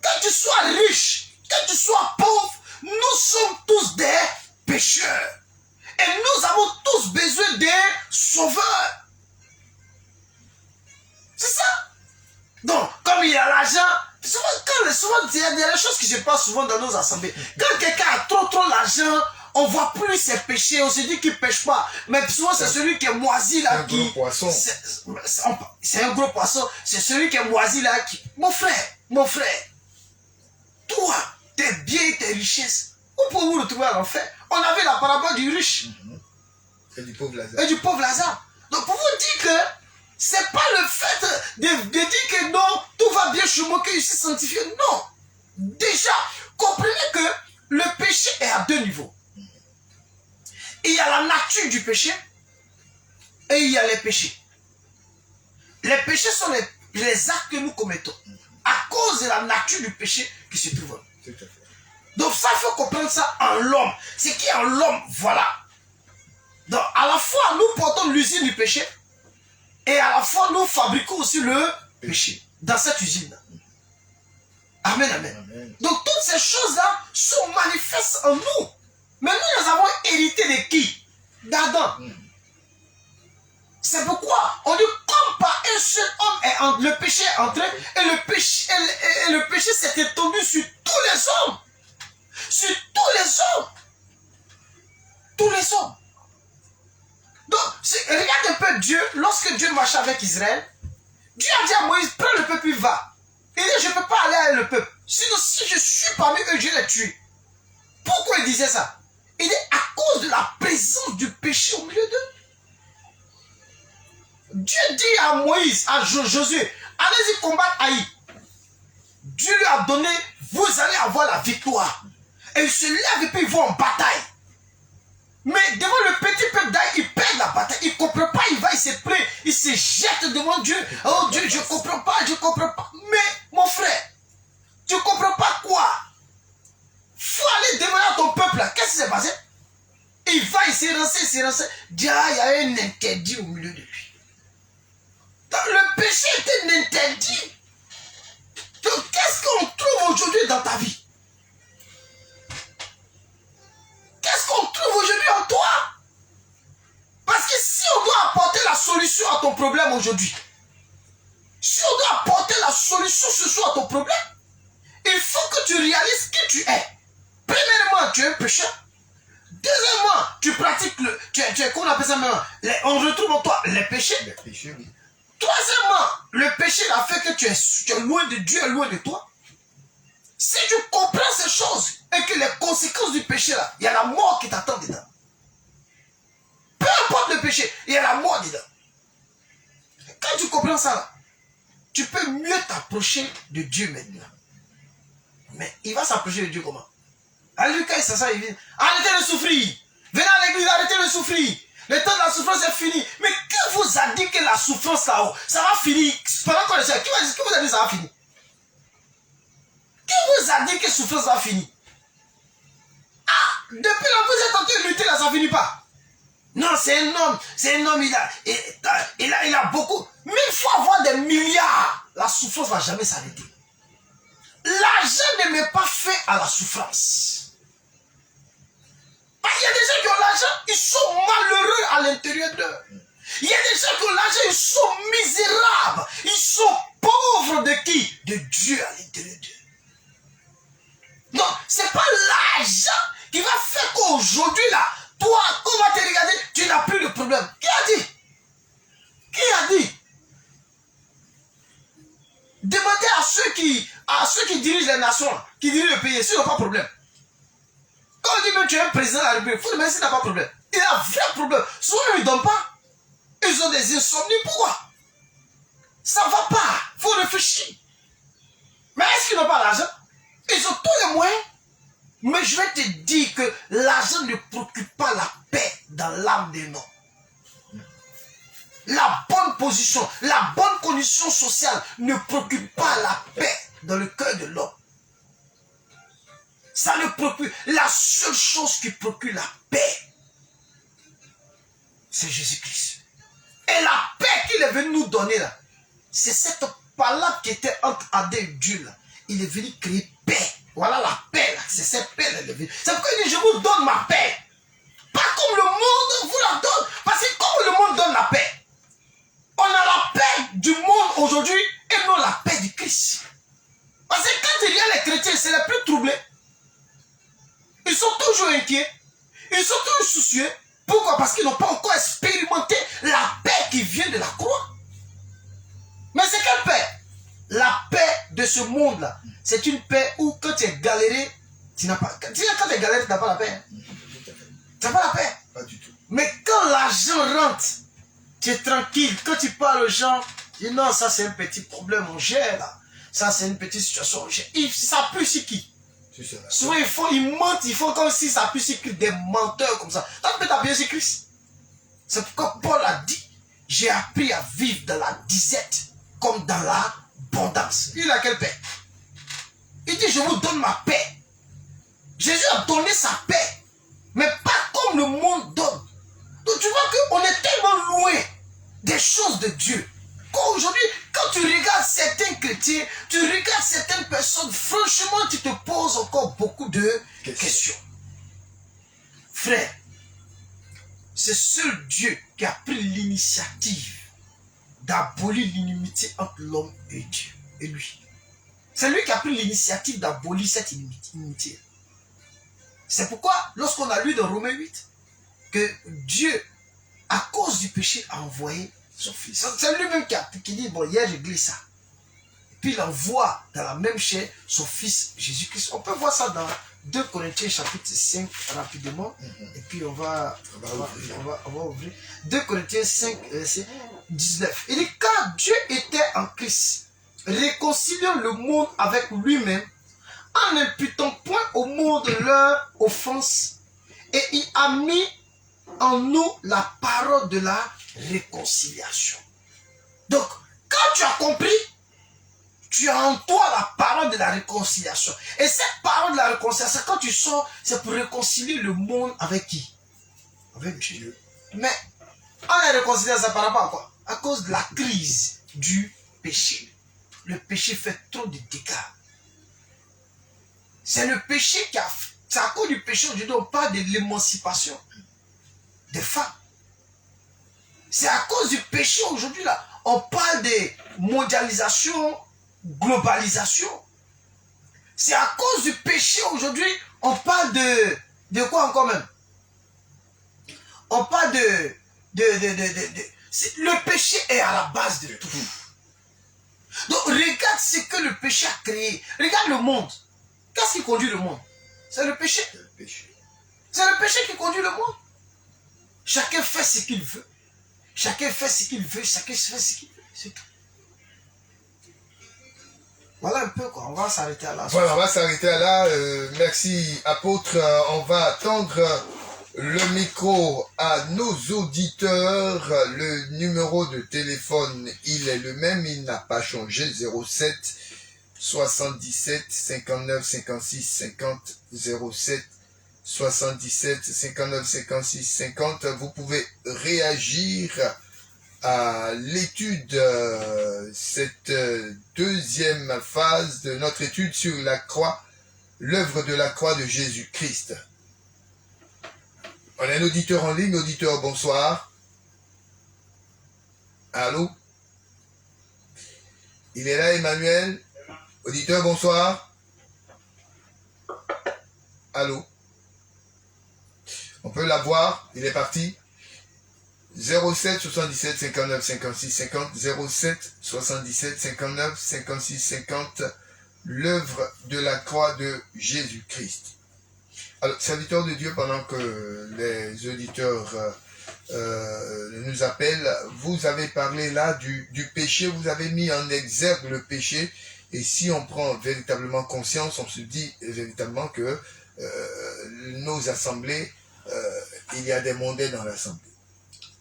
Que tu sois riche, que tu sois pauvre, nous sommes tous des pécheurs. Et nous avons tous besoin d'un sauveur. C'est ça. Donc, comme il y a l'argent, souvent il y a des choses qui se passent souvent dans nos assemblées. Quand quelqu'un a trop l'argent, on ne voit plus ses péchés, on se dit qu'il ne pêche pas. Mais souvent, c'est celui qui est moisi là qui... Gros poisson. C'est un gros poisson. C'est celui qui est moisi là qui... Mon frère, toi, tes biens, tes richesses, où pouvez-vous retrouver à l'enfer? On avait la parabole du riche. Et du pauvre Lazare. Et du pauvre Lazare. Donc pour vous dire que c'est pas le fait de dire que non, tout va bien chez moi, que je suis sanctifié. Non. Déjà, comprenez que le péché est à deux niveaux. Il y a la nature du péché et il y a les péchés. Les péchés sont les actes que nous commettons à cause de la nature du péché qui se trouve en nous. Tout à fait. Donc ça, il faut comprendre ça en l'homme. Ce qui est en l'homme, voilà. Donc à la fois, nous portons l'usine du péché et à la fois, nous fabriquons aussi le péché dans cette usine. Amen, amen. Amen. Donc toutes ces choses-là sont manifestes en nous. Mais nous les avons hérité de qui? D'Adam. C'est pourquoi on dit comme par un seul homme le péché est entré et le péché s'est étendu sur tous les hommes. Sur tous les hommes. Tous les hommes. Donc, regarde un peu Dieu, lorsque Dieu marchait avec Israël, Dieu a dit à Moïse, prends le peuple et va. Il dit, je ne peux pas aller avec le peuple. Sinon, si je suis parmi eux, je les tue. Pourquoi il disait ça? Il dit, à cause de la présence du péché au milieu d'eux. Dieu dit à Moïse, à Josué, allez-y combattre Haï. Dieu lui a donné, vous allez avoir la victoire. Et il se lève et puis ils vont en bataille. Mais devant le petit peuple d'Aï, il perd la bataille. Il ne comprend pas, il se plaint, il se jette devant Dieu. Oh Dieu, je ne comprends pas, je ne comprends pas. Mais mon frère, tu ne comprends pas quoi? Il faut aller demander à ton peuple là. Qu'est-ce qui s'est passé? Il va, il s'est lancé, il s'est lancé. Dieu, il y a un interdit au milieu de lui. Donc, le péché est un interdit. Donc qu'est-ce qu'on trouve aujourd'hui dans ta vie? Qu'est-ce qu'on trouve aujourd'hui en toi? Parce que si on doit apporter la solution à ton problème aujourd'hui, si on doit apporter la solution ce soir à ton problème, il faut que tu réalises qui tu es. Premièrement, tu es un pécheur. Deuxièmement, tu pratiques qu'on appelle ça maintenant, on retrouve en toi les péchés. Les péchés, oui. Troisièmement, le péché a fait que tu es loin de Dieu, loin de toi. Si tu comprends ces choses et que les conséquences du péché là, il y a la mort qui t'attend dedans. Peu importe le péché, il y a la mort dedans. Quand tu comprends ça là, tu peux mieux t'approcher de Dieu maintenant. Mais il va s'approcher de Dieu comment? Allez, quand il s'assoit, il dit, arrêtez de souffrir. Venez à l'église, arrêtez de souffrir. Le temps de la souffrance est fini. Mais qui vous a dit que la souffrance là-haut, ça va finir? Pendant qu'on est seul, qui vous a dit que ça va finir? Qui vous a dit que la souffrance va finir? Ah, depuis là, vous êtes en train de lutter là, ça ne finit pas. Non, c'est un homme, il a beaucoup. Mais il faut avoir des milliards. La souffrance ne va jamais s'arrêter. L'argent ne met pas fin à la souffrance. Parce qu'il y a des gens qui ont l'argent, ils sont malheureux à l'intérieur d'eux. Il y a des gens qui ont l'argent, ils sont misérables. Ils sont pauvres de qui? De Dieu à l'intérieur d'eux. Non, ce n'est pas l'argent qui va faire qu'aujourd'hui, là, toi, quand on va te regarder, tu n'as plus de problème. Qui a dit? Qui a dit? Demandez à ceux qui dirigent les nations, qui dirigent le pays, s'ils n'ont pas de problème. Quand on dit que tu es un président de la République, il faut demander s'il n'a pas de problème. Il a un vrai problème. Souvent, ils ne donnent pas. Ils ont des insomnies. Pourquoi? Ça ne va pas. Il faut réfléchir. Mais est-ce qu'ils n'ont pas l'argent? Ils ont tous les moyens. Mais je vais te dire que l'argent ne procure pas la paix dans l'âme des hommes. La bonne position, la bonne condition sociale ne procure pas la paix dans le cœur de l'homme. Ça ne procure. La seule chose qui procure la paix, c'est Jésus-Christ. Et la paix qu'il est venu nous donner là, c'est cette parole qui était entre Adam et Dieu là. Il est venu créer paix. Voilà la paix là. C'est cette paix là. C'est pourquoi il dit, je vous donne ma paix. Pas comme le monde vous la donne. Parce que comme le monde donne la paix, on a la paix du monde aujourd'hui et non la paix du Christ. Parce que quand il y a les chrétiens, c'est les plus troublés. Ils sont toujours inquiets. Ils sont toujours soucieux. Pourquoi? Parce qu'ils n'ont pas encore expérimenté la paix qui vient de la croix. Mais c'est quelle paix? La paix de ce monde-là. C'est une paix où quand tu es galéré, tu n'as pas... Quand tu es galéré, tu n'as pas la paix. Tu n'as pas la paix. Pas du tout. Mais quand l'argent rentre, tu es tranquille. Quand tu parles aux gens, tu dis non, ça c'est un petit problème, on gère là. Ça c'est une petite situation, on gère. Ça pue sur qui? Souvent ils mentent, ils font comme si ça pue sur qui, des menteurs comme ça. Toi, tu peux t'appuyer sur Christ. C'est pourquoi Paul a dit, j'ai appris à vivre dans la disette comme dans l'abondance. Il a quelle paix? Il dit, je vous donne ma paix. Jésus a donné sa paix, mais pas comme le monde donne. Donc tu vois qu'on est tellement loin des choses de Dieu. Qu'aujourd'hui, quand tu regardes certains chrétiens, tu regardes certaines personnes, franchement, tu te poses encore beaucoup de questions. Frère, c'est seul Dieu qui a pris l'initiative d'abolir l'inimitié entre l'homme et Dieu, et lui. C'est lui qui a pris l'initiative d'abolir cette inimitié. C'est pourquoi, lorsqu'on a lu dans Romains 8, que Dieu, à cause du péché, a envoyé son fils. C'est lui-même qui dit, bon, hier j'ai glissé ça. Et puis il envoie dans la même chair son fils Jésus-Christ. On peut voir ça dans 2 Corinthiens chapitre 5 rapidement. Et puis on va ouvrir. 2 Corinthiens 5, verset 19. Il dit, car Dieu était en Christ, réconciliant le monde avec lui-même, en n'imputant point au monde leur offense, et il a mis en nous la parole de la réconciliation. Donc, quand tu as compris, tu as en toi la parole de la réconciliation. Et cette parole de la réconciliation, quand tu sors, c'est pour réconcilier le monde avec qui? Avec Dieu. Mais, on est réconcilié, ça par rapport à quoi? À cause de la crise du péché. Le péché fait trop de dégâts. C'est le péché qui a... C'est à cause du péché, aujourd'hui, on parle de l'émancipation des femmes. C'est à cause du péché, aujourd'hui, là, on parle de mondialisation, globalisation. C'est à cause du péché, aujourd'hui, on parle de quoi encore même? On parle le péché est à la base de tout. Donc, regarde ce que le péché a créé. Regarde le monde. Qu'est-ce qui conduit le monde? C'est le péché. C'est le péché qui conduit le monde. Chacun fait ce qu'il veut. Chacun fait ce qu'il veut. Chacun fait ce qu'il veut. C'est tout. Voilà un peu quoi. On va s'arrêter là. Voilà, on va s'arrêter là. Merci, apôtre. On va attendre le micro à nos auditeurs. Le numéro de téléphone, il est le même. Il n'a pas changé. 07 77 59 56 50 07 77 59 56 50. Vous pouvez réagir à l'étude, cette deuxième phase de notre étude sur la croix, l'œuvre de la croix de Jésus-Christ. On a un auditeur en ligne. Auditeur, bonsoir. Allô? Il est là, Emmanuel? Auditeur, bonsoir. Allô? On peut l'avoir, il est parti. 07 77 59 56 50, 07 77 59 56 50, l'œuvre de la croix de Jésus-Christ. Alors, serviteur de Dieu, pendant que les auditeurs nous appellent, vous avez parlé là du péché, vous avez mis en exergue le péché. Et si on prend véritablement conscience, on se dit véritablement que nos assemblées, il y a des mondains dans l'assemblée.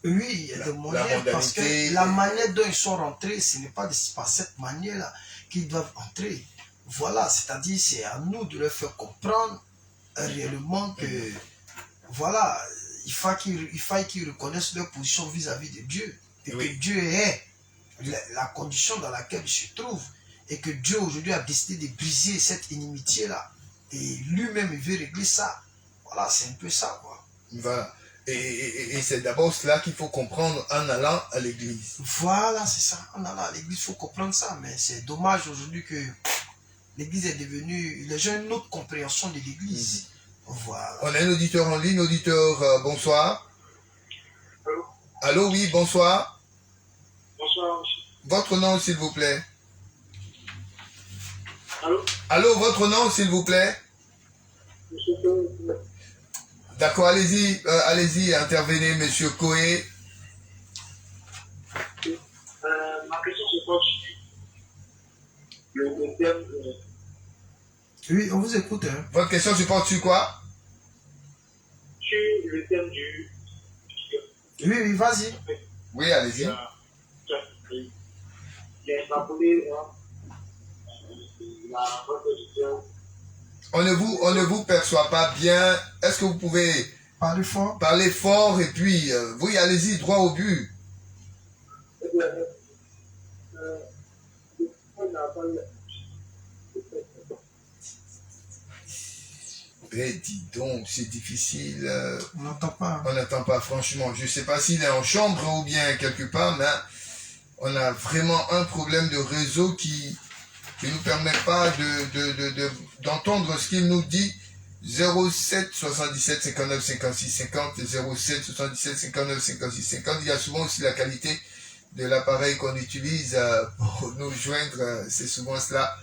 Oui, il y a des mondains parce que la manière dont ils sont rentrés, ce n'est pas par cette manière-là qu'ils doivent entrer. Voilà, c'est-à-dire c'est à nous de leur faire comprendre réellement que, voilà, il faille qu'ils reconnaissent leur position vis-à-vis de Dieu. Et que Dieu est la condition dans laquelle ils se trouvent. Et que Dieu aujourd'hui a décidé de briser cette inimitié-là. Et lui-même, il veut régler ça. Voilà, c'est un peu ça, quoi. Voilà. Et c'est d'abord cela qu'il faut comprendre en allant à l'église. Voilà, c'est ça. En allant à l'église, il faut comprendre ça. Mais c'est dommage aujourd'hui que l'église est devenue... Les gens ont une autre compréhension de l'église. Voilà. On a un auditeur en ligne. Auditeur, bonsoir. Allô? Allô, oui, bonsoir. Bonsoir, monsieur. Votre nom, s'il vous plaît. Allô? Allô, votre nom, s'il vous plaît. Monsieur Tony. D'accord, allez-y, intervenez, monsieur Koé. Ma question se porte sur le thème. Oui, on vous écoute. Hein. Votre question se porte sur quoi? Sur le thème du. Oui, oui, vas-y. Oui, allez-y. Il a extrapolé la votre auditeur. On ne vous perçoit pas bien. Est-ce que vous pouvez Parlez fort. parler fort et puis, oui, allez-y, droit au but. Eh, dis donc, c'est difficile. On n'entend pas. On n'entend pas, franchement. Je ne sais pas s'il est en chambre ou bien quelque part, mais on a vraiment un problème de réseau qui ne nous permet pas d'entendre ce qu'il nous dit. 07 77 59 56 50 07 77 59 56 50. Il y a souvent aussi la qualité de l'appareil qu'on utilise pour nous joindre. C'est souvent cela.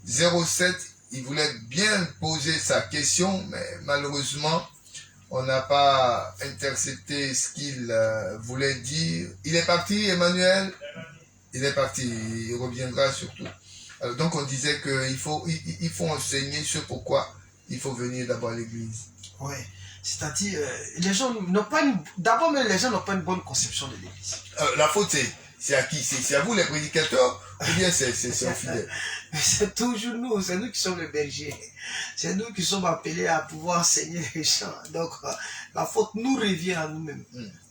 07, il voulait bien poser sa question, mais malheureusement, on n'a pas intercepté ce qu'il voulait dire. Il est parti, Emmanuel? Il est parti, il reviendra surtout. Alors, donc on disait qu'il faut enseigner ce pourquoi il faut venir d'abord à l'église. Oui, c'est-à-dire, les gens n'ont pas une... D'abord, mais les gens n'ont pas une bonne conception de l'église. La faute, c'est à qui? C'est à vous les prédicateurs ou bien c'est aux fidèles? C'est toujours nous, c'est nous qui sommes les bergers. C'est nous qui sommes appelés à pouvoir enseigner les gens. Donc, la faute nous revient à nous-mêmes.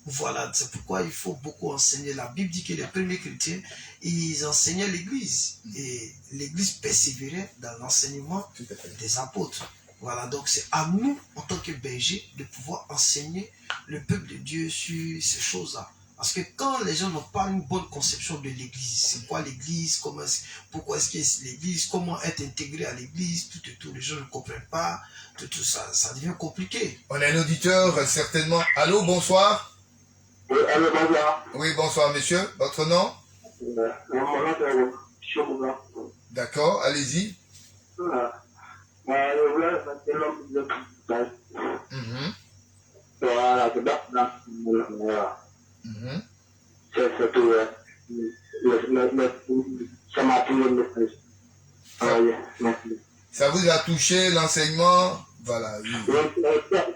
Voilà, c'est pourquoi il faut beaucoup enseigner. La Bible dit que les premiers chrétiens, ils enseignaient l'église. Et l'église persévérait dans l'enseignement des apôtres. Voilà, donc c'est à nous, en tant que bergers, de pouvoir enseigner le peuple de Dieu sur ces choses-là. Parce que quand les gens n'ont pas une bonne conception de l'église, c'est quoi l'église, pourquoi est-ce qu'il y a l'église, comment être intégré à l'église, tout et tout, les gens ne comprennent pas, tout ça, ça devient compliqué. On a un auditeur, certainement. Allô, bonsoir. Oui, allô, bonsoir. Oui, bonsoir, monsieur. Votre nom? Mon nom c'est Choubouga. D'accord, allez-y. Voilà. Je voulais faire l'homme de voilà, c'est voilà. C'est tout. Ça m'a pris le message. Merci. Ça vous a touché l'enseignement? Voilà, oui.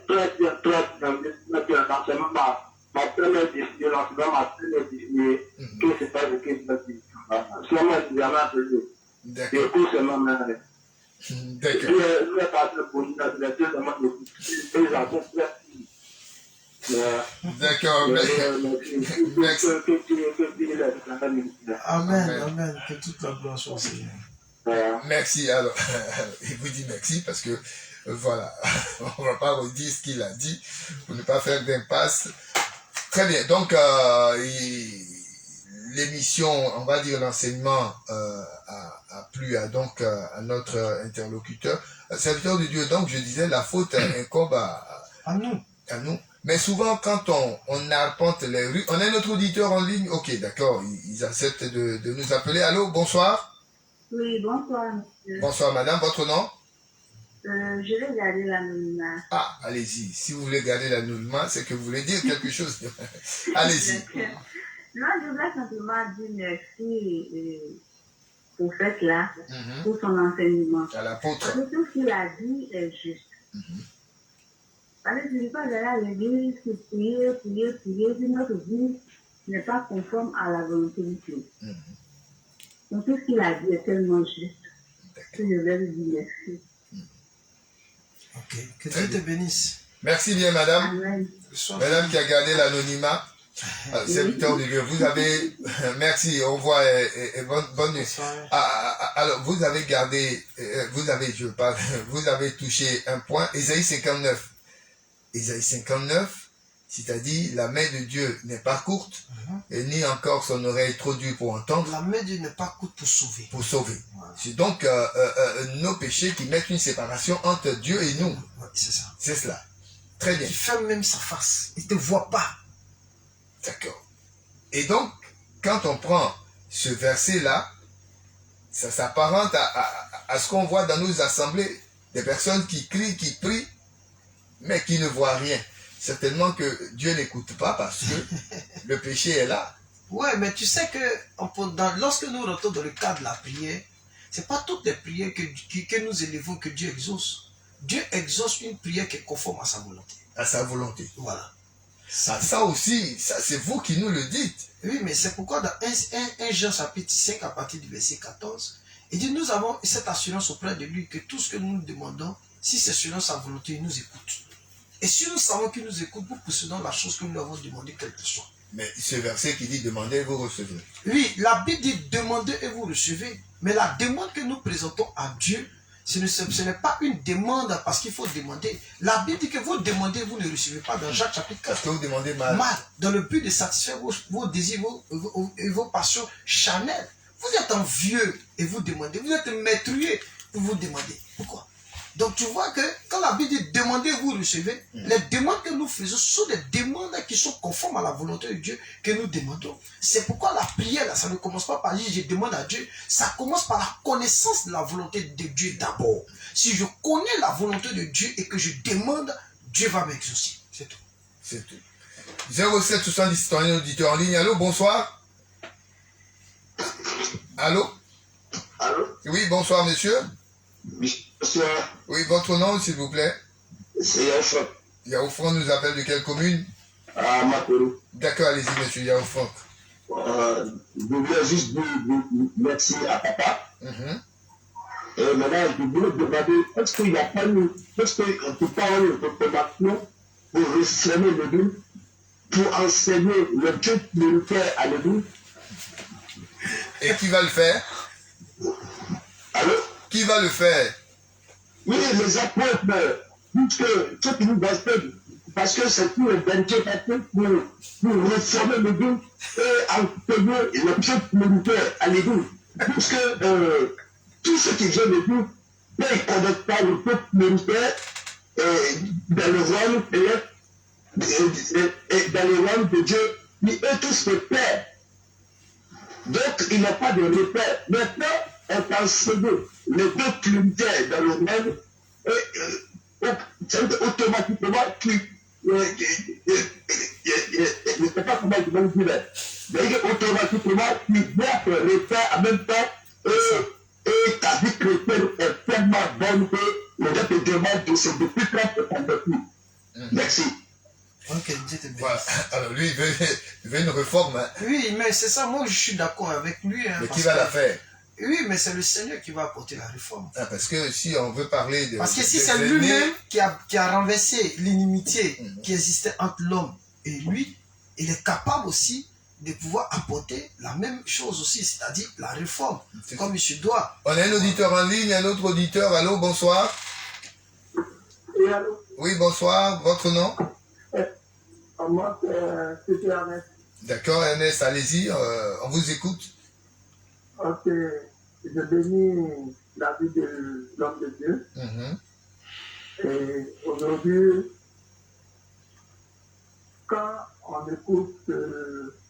Très bien. L'enseignement, ma première décision, l'enseignement, ma première décision, que c'est pas ce que je me dis. Seulement, je n'ai jamais appris. D'accord. Et tout seulement, D'accord. je vais passer pour une adresse, seulement, les enfants, D'accord. Merci. Amen, amen, que toute la gloire soit au Seigneur. Merci. Alors, il vous dit merci parce que, voilà, on ne va pas redire ce qu'il a dit pour ne pas faire d'impasse. Très bien. Donc, l'émission, on va dire l'enseignement a plu à notre interlocuteur. Serviteur de Dieu, donc je disais, la faute incombe à nous. Mais souvent, quand on arpente les rues, on a notre auditeur en ligne. Ok, d'accord, ils acceptent de nous appeler. Allô, bonsoir. Oui, bonsoir, monsieur. Bonsoir, madame. Votre nom? Je vais garder l'anonymat. Ah, allez-y. Si vous voulez garder l'anonymat, c'est que vous voulez dire quelque chose. Allez-y. Moi, je voulais simplement dire merci au prophète là, pour son enseignement. À l'apôtre. Parce que tout ce qu'il a dit est juste. Parce que je ne dis pas d'aller à l'église pour prier, si notre vie n'est pas conforme à la volonté de Dieu. Donc tout ce qu'il a dit est tellement juste que je vais lui dire merci. Ok, que Dieu te bénisse. Merci bien, madame. Amen. Madame qui a gardé l'anonymat. Serviteur de Dieu, vous avez, merci, au revoir et bonne nuit. Alors, vous avez gardé, vous avez touché un point, Ésaïe 59. Ésaïe 59, c'est-à-dire la main de Dieu n'est pas courte, et ni encore son oreille trop dure pour entendre. La main de Dieu n'est pas courte pour sauver. Pour sauver. Voilà. C'est donc nos péchés qui mettent une séparation entre Dieu et nous. Oui, c'est ça. C'est cela. Très bien. Il ferme même sa face. Il ne te voit pas. D'accord. Et donc, quand on prend ce verset-là, ça s'apparente à ce qu'on voit dans nos assemblées. Des personnes qui crient, qui prient, mais qui ne voit rien. Certainement que Dieu n'écoute pas parce que le péché est là. Ouais, mais tu sais que lorsque nous rentrons dans le cadre de la prière, c'est pas toutes les prières que nous élevons que Dieu exauce. Dieu exauce une prière qui est conforme à sa volonté. À sa volonté. Voilà. Ça aussi, ça c'est vous qui nous le dites. Oui, mais c'est pourquoi dans 1 Jean chapitre 5 à partir du verset 14, il dit nous avons cette assurance auprès de lui que tout ce que nous nous demandons, si c'est selon sa volonté, il nous écoute. Et si nous savons qu'il nous écoute, nous possédons la chose que nous lui avons demandé, quelle que soit. Mais ce verset qui dit demandez et vous recevrez. Oui, la Bible dit demandez et vous recevez. Mais la demande que nous présentons à Dieu, ce n'est pas une demande parce qu'il faut demander. La Bible dit que vous demandez, vous ne recevez pas dans Jacques chapitre 4. Parce que vous demandez mal. Mal, dans le but de satisfaire vos désirs et vos passions charnelles. Vous êtes envieux et vous demandez. Vous êtes maîtrieux et vous demandez. Pourquoi? Donc tu vois que quand la Bible dit demandez et vous recevez, les demandes que nous faisons sont des demandes qui sont conformes à la volonté de Dieu que nous demandons. C'est pourquoi la prière, là, ça ne commence pas par dire je demande à Dieu. Ça commence par la connaissance de la volonté de Dieu d'abord. Si je connais la volonté de Dieu et que je demande, Dieu va m'exaucer. C'est tout. C'est tout. 07 70 citoyens auditeurs en ligne. Allô, bonsoir. Allô? Allô? Oui, bonsoir, monsieur. Bonsoir. Oui, votre nom, s'il vous plaît? C'est Yaoufran. Yaoufran nous appelle de quelle commune? À Makourou. D'accord, allez-y, monsieur Yaoufran. Je voulais juste dire merci à papa. Et maintenant, je voulais demander, est-ce qu'il n'y a pas eu, est-ce qu'on peut pas avoir une formation pour refermer l'église, pour enseigner le Dieu militaire à l'église? Et qui va le faire? Allô? Qui va le faire? Oui, les apôtres, puisque ceux qui nous respectent, parce que c'est pour les d'inquiétation pour réformer l'église et enseigner le Dieu militaire à l'église. Puisque tous ceux qui viennent l'église, ils ne connaissent pas le peuple militaire dans le royaume céleste et dans le royaume de Dieu, mais eux tous se perdent. Donc, il n'y a pas de repère. Maintenant, on peut enseigner les deux militaires dans le royaume et automatiquement qui je ne sais pas comment je vais le dire, mais automatiquement qui doit se repère en même temps et ta vie chrétienne est tellement bonne que le gars te demande de se depuis quand tu es converti. Merci. Ok, Dieu te bénisse. Voilà. Alors lui, il veut une réforme. Hein. Oui, mais c'est ça, moi je suis d'accord avec lui. Hein, mais qui va la faire? Oui, mais c'est le Seigneur qui va apporter la réforme. Ah, parce que si on veut parler de... Parce que si c'est lui-même qui a renversé l'inimitié qui existait entre l'homme et lui, il est capable aussi de pouvoir apporter la même chose aussi, c'est-à-dire la réforme, comme il se doit. On a un auditeur en ligne, un autre auditeur. Allô, bonsoir. Oui, allô? Oui, bonsoir. Votre nom? Moi, c'est Ernest. D'accord, Ernest, allez-y, on vous écoute. Ok, je bénis la vie de l'homme de Dieu. Et aujourd'hui, quand on écoute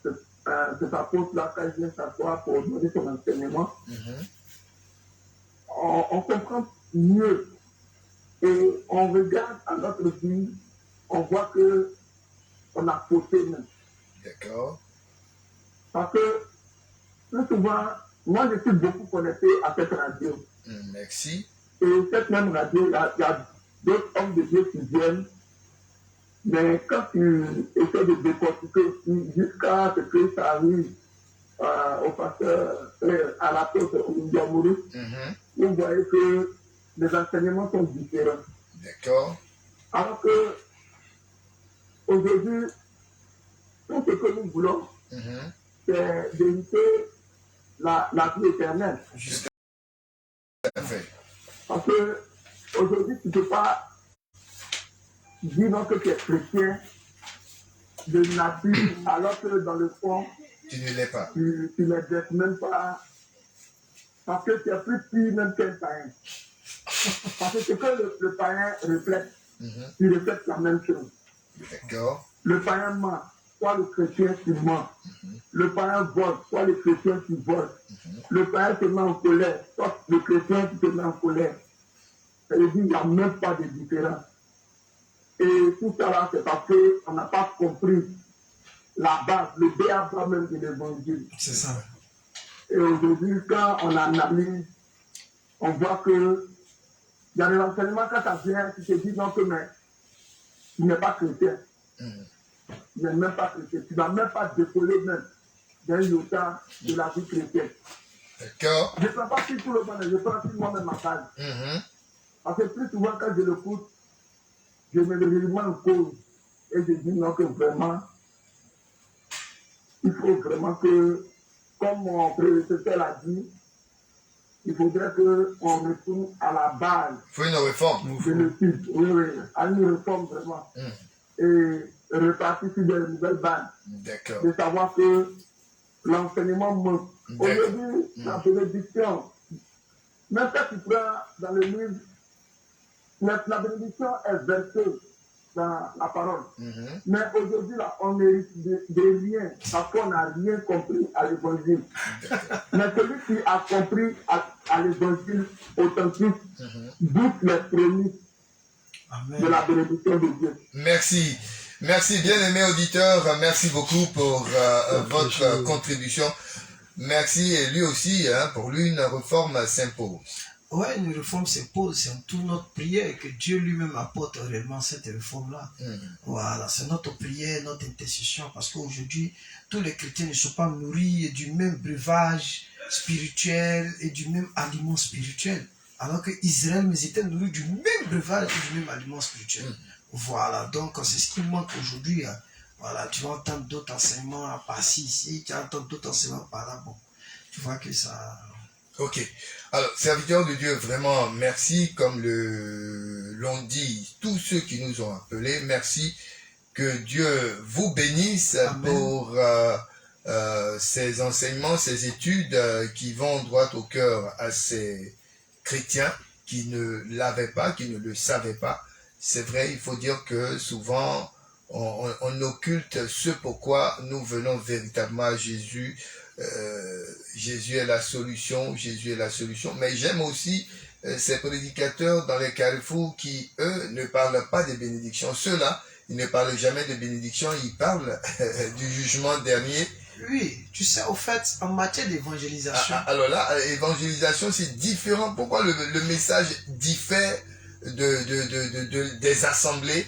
cet apôtre-là, quand il vient s'asseoir pour donner son enseignement, on comprend mieux. Et on regarde à notre vie, on voit que on a fauté même. D'accord. Parce que, plus souvent, moi je suis beaucoup connecté à cette radio. Merci. Et cette même radio, il y a d'autres hommes de Dieu qui viennent. Mais quand tu essaies de décortiquer jusqu'à ce que ça arrive au pasteur, à l'apôtre William Maurice, vous voyez que les enseignements sont différents. D'accord. Alors que aujourd'hui, tout ce que nous voulons, c'est d'éviter la vie éternelle. Juste à fait. Parce que aujourd'hui, tu ne peux pas dire non que tu es chrétien de nature, alors que dans le fond, tu ne l'es pas. Tu ne l'es même pas. Parce que tu es plus pur même qu'un païen. Parce que ce que le païen reflète, il reflète la même chose. D'accord. Le païen ment, soit le chrétien qui ment. Le païen vole, soit le chrétien qui vole. Le païen se met en colère, soit le chrétien qui se met en colère. Ça veut dire qu'il n'y a même pas de différence. Et tout ça là, c'est parce qu'on n'a pas compris la base, le béaba même de l'évangile. C'est ça. Et aujourd'hui, quand on analyse, on voit que il y a des enseignements, quand ça vient, tu te dis non, que mais tu n'es pas chrétien. Tu n'es même pas chrétien. Tu n'as même pas décollé même d'un iota de la vie chrétienne. D'accord. Je ne prends pas sur tout le monde, je prends sur moi-même ma page. Parce que plus souvent, quand je l'écoute, je me remets en cause. Et je dis non, que vraiment, il faut vraiment que, comme mon prédécesseur l'a dit, il faudrait qu'on retourne à la base. Il faut une réforme. De l'étude, oui, à une réforme vraiment. Et repartir sur des nouvelles bases. D'accord. De savoir que l'enseignement manque. Aujourd'hui, la bénédiction, même quand tu prends dans le livre, la bénédiction est versée dans la parole. Mais aujourd'hui, là, on hérite des liens parce qu'on n'a rien compris à l'évangile. Mais celui qui a compris à l'évangile authentique doute les prémices de la bénédiction de Dieu. Merci. Merci, bien-aimés auditeurs. Merci beaucoup pour votre contribution. Merci, et lui aussi, pour lui, une réforme s'impose. Ouais, une réforme s'impose, c'est toute notre prière que Dieu lui-même apporte réellement cette réforme-là. Voilà, c'est notre prière, notre intercession, parce qu'aujourd'hui, tous les chrétiens ne sont pas nourris du même breuvage spirituel et du même aliment spirituel. Alors que Israël, mais étaient nourris du même breuvage et du même aliment spirituel. Voilà, donc c'est ce qui manque aujourd'hui. Voilà, tu vas entendre d'autres enseignements par-ci, ici, tu vas entendre d'autres enseignements par-là. Bon, tu vois que ça... Ok. Alors, serviteurs de Dieu, vraiment, merci, comme l'ont dit tous ceux qui nous ont appelés. Merci, que Dieu vous bénisse. Amen. Pour ces enseignements, ces études qui vont droit au cœur à ces chrétiens qui ne l'avaient pas, qui ne le savaient pas. C'est vrai, il faut dire que souvent, on occulte ce pourquoi nous venons véritablement à Jésus. Jésus est la solution, Jésus est la solution. Mais j'aime aussi ces prédicateurs dans les carrefours qui, eux, ne parlent pas des bénédictions. Ceux-là, ils ne parlent jamais de bénédictions, ils parlent du jugement dernier. Oui, tu sais, au fait, en matière d'évangélisation... alors là, évangélisation, c'est différent. Pourquoi le message diffère des assemblées?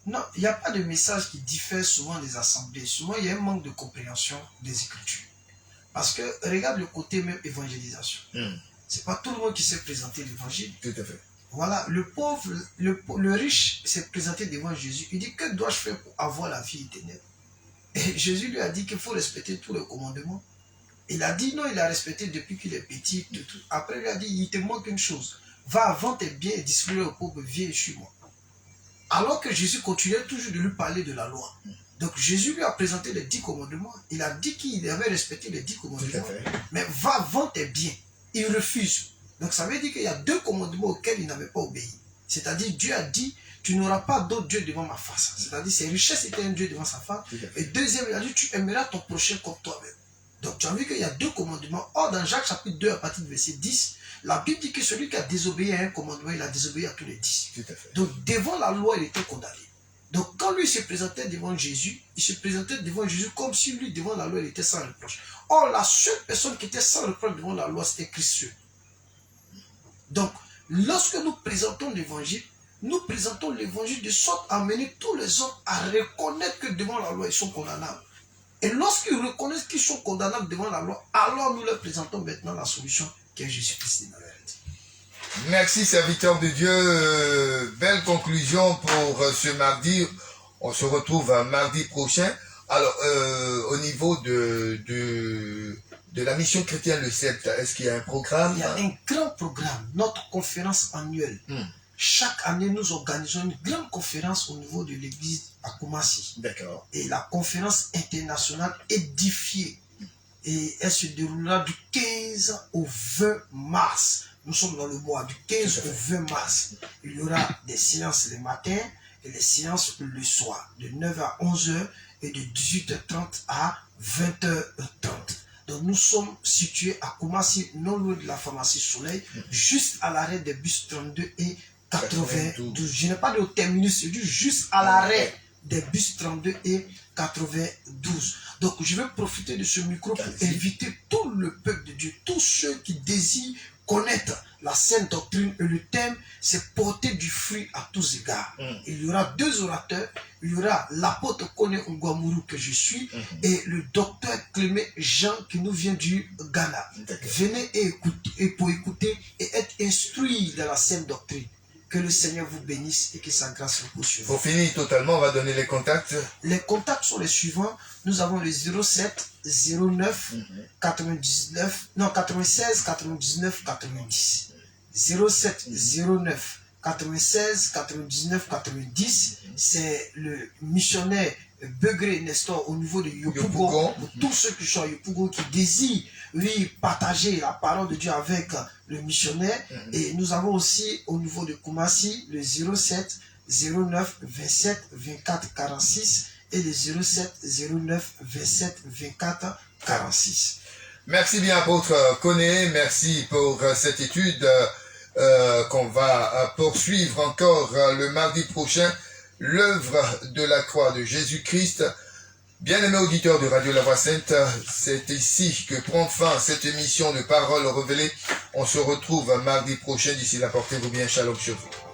Non, il n'y a pas de message qui diffère souvent des assemblées. Souvent, il y a un manque de compréhension des Écritures. Parce que, regarde le côté même évangélisation. C'est pas tout le monde qui sait présenter l'évangile. Tout à fait. Voilà, le pauvre, le riche s'est présenté devant Jésus. Il dit, que dois-je faire pour avoir la vie éternelle? Et Jésus lui a dit qu'il faut respecter tous les commandements. Il a dit non, il a respecté depuis qu'il est petit. Tout. Après, il lui a dit, il te manque une chose. Va vendre tes biens et distribue au pauvre, viens chez moi. Alors que Jésus continuait toujours de lui parler de la loi. Donc Jésus lui a présenté les 10 commandements. Il a dit qu'il avait respecté les 10 commandements. Mais va vendre tes biens. Il refuse. Donc ça veut dire qu'il y a 2 commandements auxquels il n'avait pas obéi. C'est-à-dire Dieu a dit, tu n'auras pas d'autre Dieu devant ma face. C'est-à-dire ses richesses étaient un Dieu devant sa face. Et deuxième, il a dit, tu aimeras ton prochain comme toi-même. Donc tu as vu qu'il y a 2 commandements. Or dans Jacques chapitre 2 à partir du verset 10, la Bible dit que celui qui a désobéi à un commandement, il a désobéi à tous les 10. Donc devant la loi, il était condamné. Donc quand lui se présentait devant Jésus, il se présentait devant Jésus comme si lui, devant la loi, il était sans reproche. Or la seule personne qui était sans reproche devant la loi, c'était Christ. Donc lorsque nous présentons l'évangile, nous présentons l'évangile de sorte à amener tous les hommes à reconnaître que devant la loi, ils sont condamnables. Et lorsqu'ils reconnaissent qu'ils sont condamnables devant la loi, alors nous leur présentons maintenant la solution qui est Jésus-Christ de Nazareth. Merci, serviteur de Dieu. Belle conclusion pour ce mardi. On se retrouve mardi prochain. Alors, au niveau de la mission chrétienne le 7, est-ce qu'il y a un programme? Il y a un grand programme, notre conférence annuelle. Chaque année, nous organisons une grande conférence au niveau de l'église à Koumassi. D'accord. Et la conférence internationale édifiée. Et elle se déroulera du 15 au 20 mars. Nous sommes dans le mois du 15 au 20 mars. Il y aura des séances le matin et les séances le soir, de 9h à 11h et de 18h30 à 20h30. Donc nous sommes situés à Koumassi, non loin de la pharmacie Soleil, juste à l'arrêt des bus 32 et 92. Je n'ai pas de terminus, je dis juste à l'arrêt des bus 32 et 92. Donc, je vais profiter de ce micro pour inviter tout le peuple de Dieu, tous ceux qui désirent connaître la sainte doctrine et le thème, c'est porter du fruit à tous égards. Il y aura 2 orateurs, il y aura l'apôtre Kone Ngwamuru que je suis et le docteur Clément Jean qui nous vient du Ghana. Venez et écoutez, et pour écouter et être instruit de la sainte doctrine. Que le Seigneur vous bénisse et que sa grâce repose sur vous. Pour finir totalement, on va donner les contacts. Les contacts sont les suivants. Nous avons le 07 09 99 non 96 99 90. 07 09 96 99 90. C'est le missionnaire Begré Nestor au niveau de Yopougon. Pour tous ceux qui sont à Yopougon qui désirent partager la parole de Dieu avec le missionnaire. Et nous avons aussi au niveau de Koumassi le 07 09 27 24 46 et le 07 09 27 24 46. Merci bien, apôtre Kone. Merci pour cette étude qu'on va poursuivre encore le mardi prochain. L'œuvre de la croix de Jésus-Christ. Bien-aimés auditeurs de Radio La Voix Sainte, c'est ici que prend fin cette émission de Paroles révélées. On se retrouve mardi prochain. D'ici là, portez-vous bien. Shalom sur vous.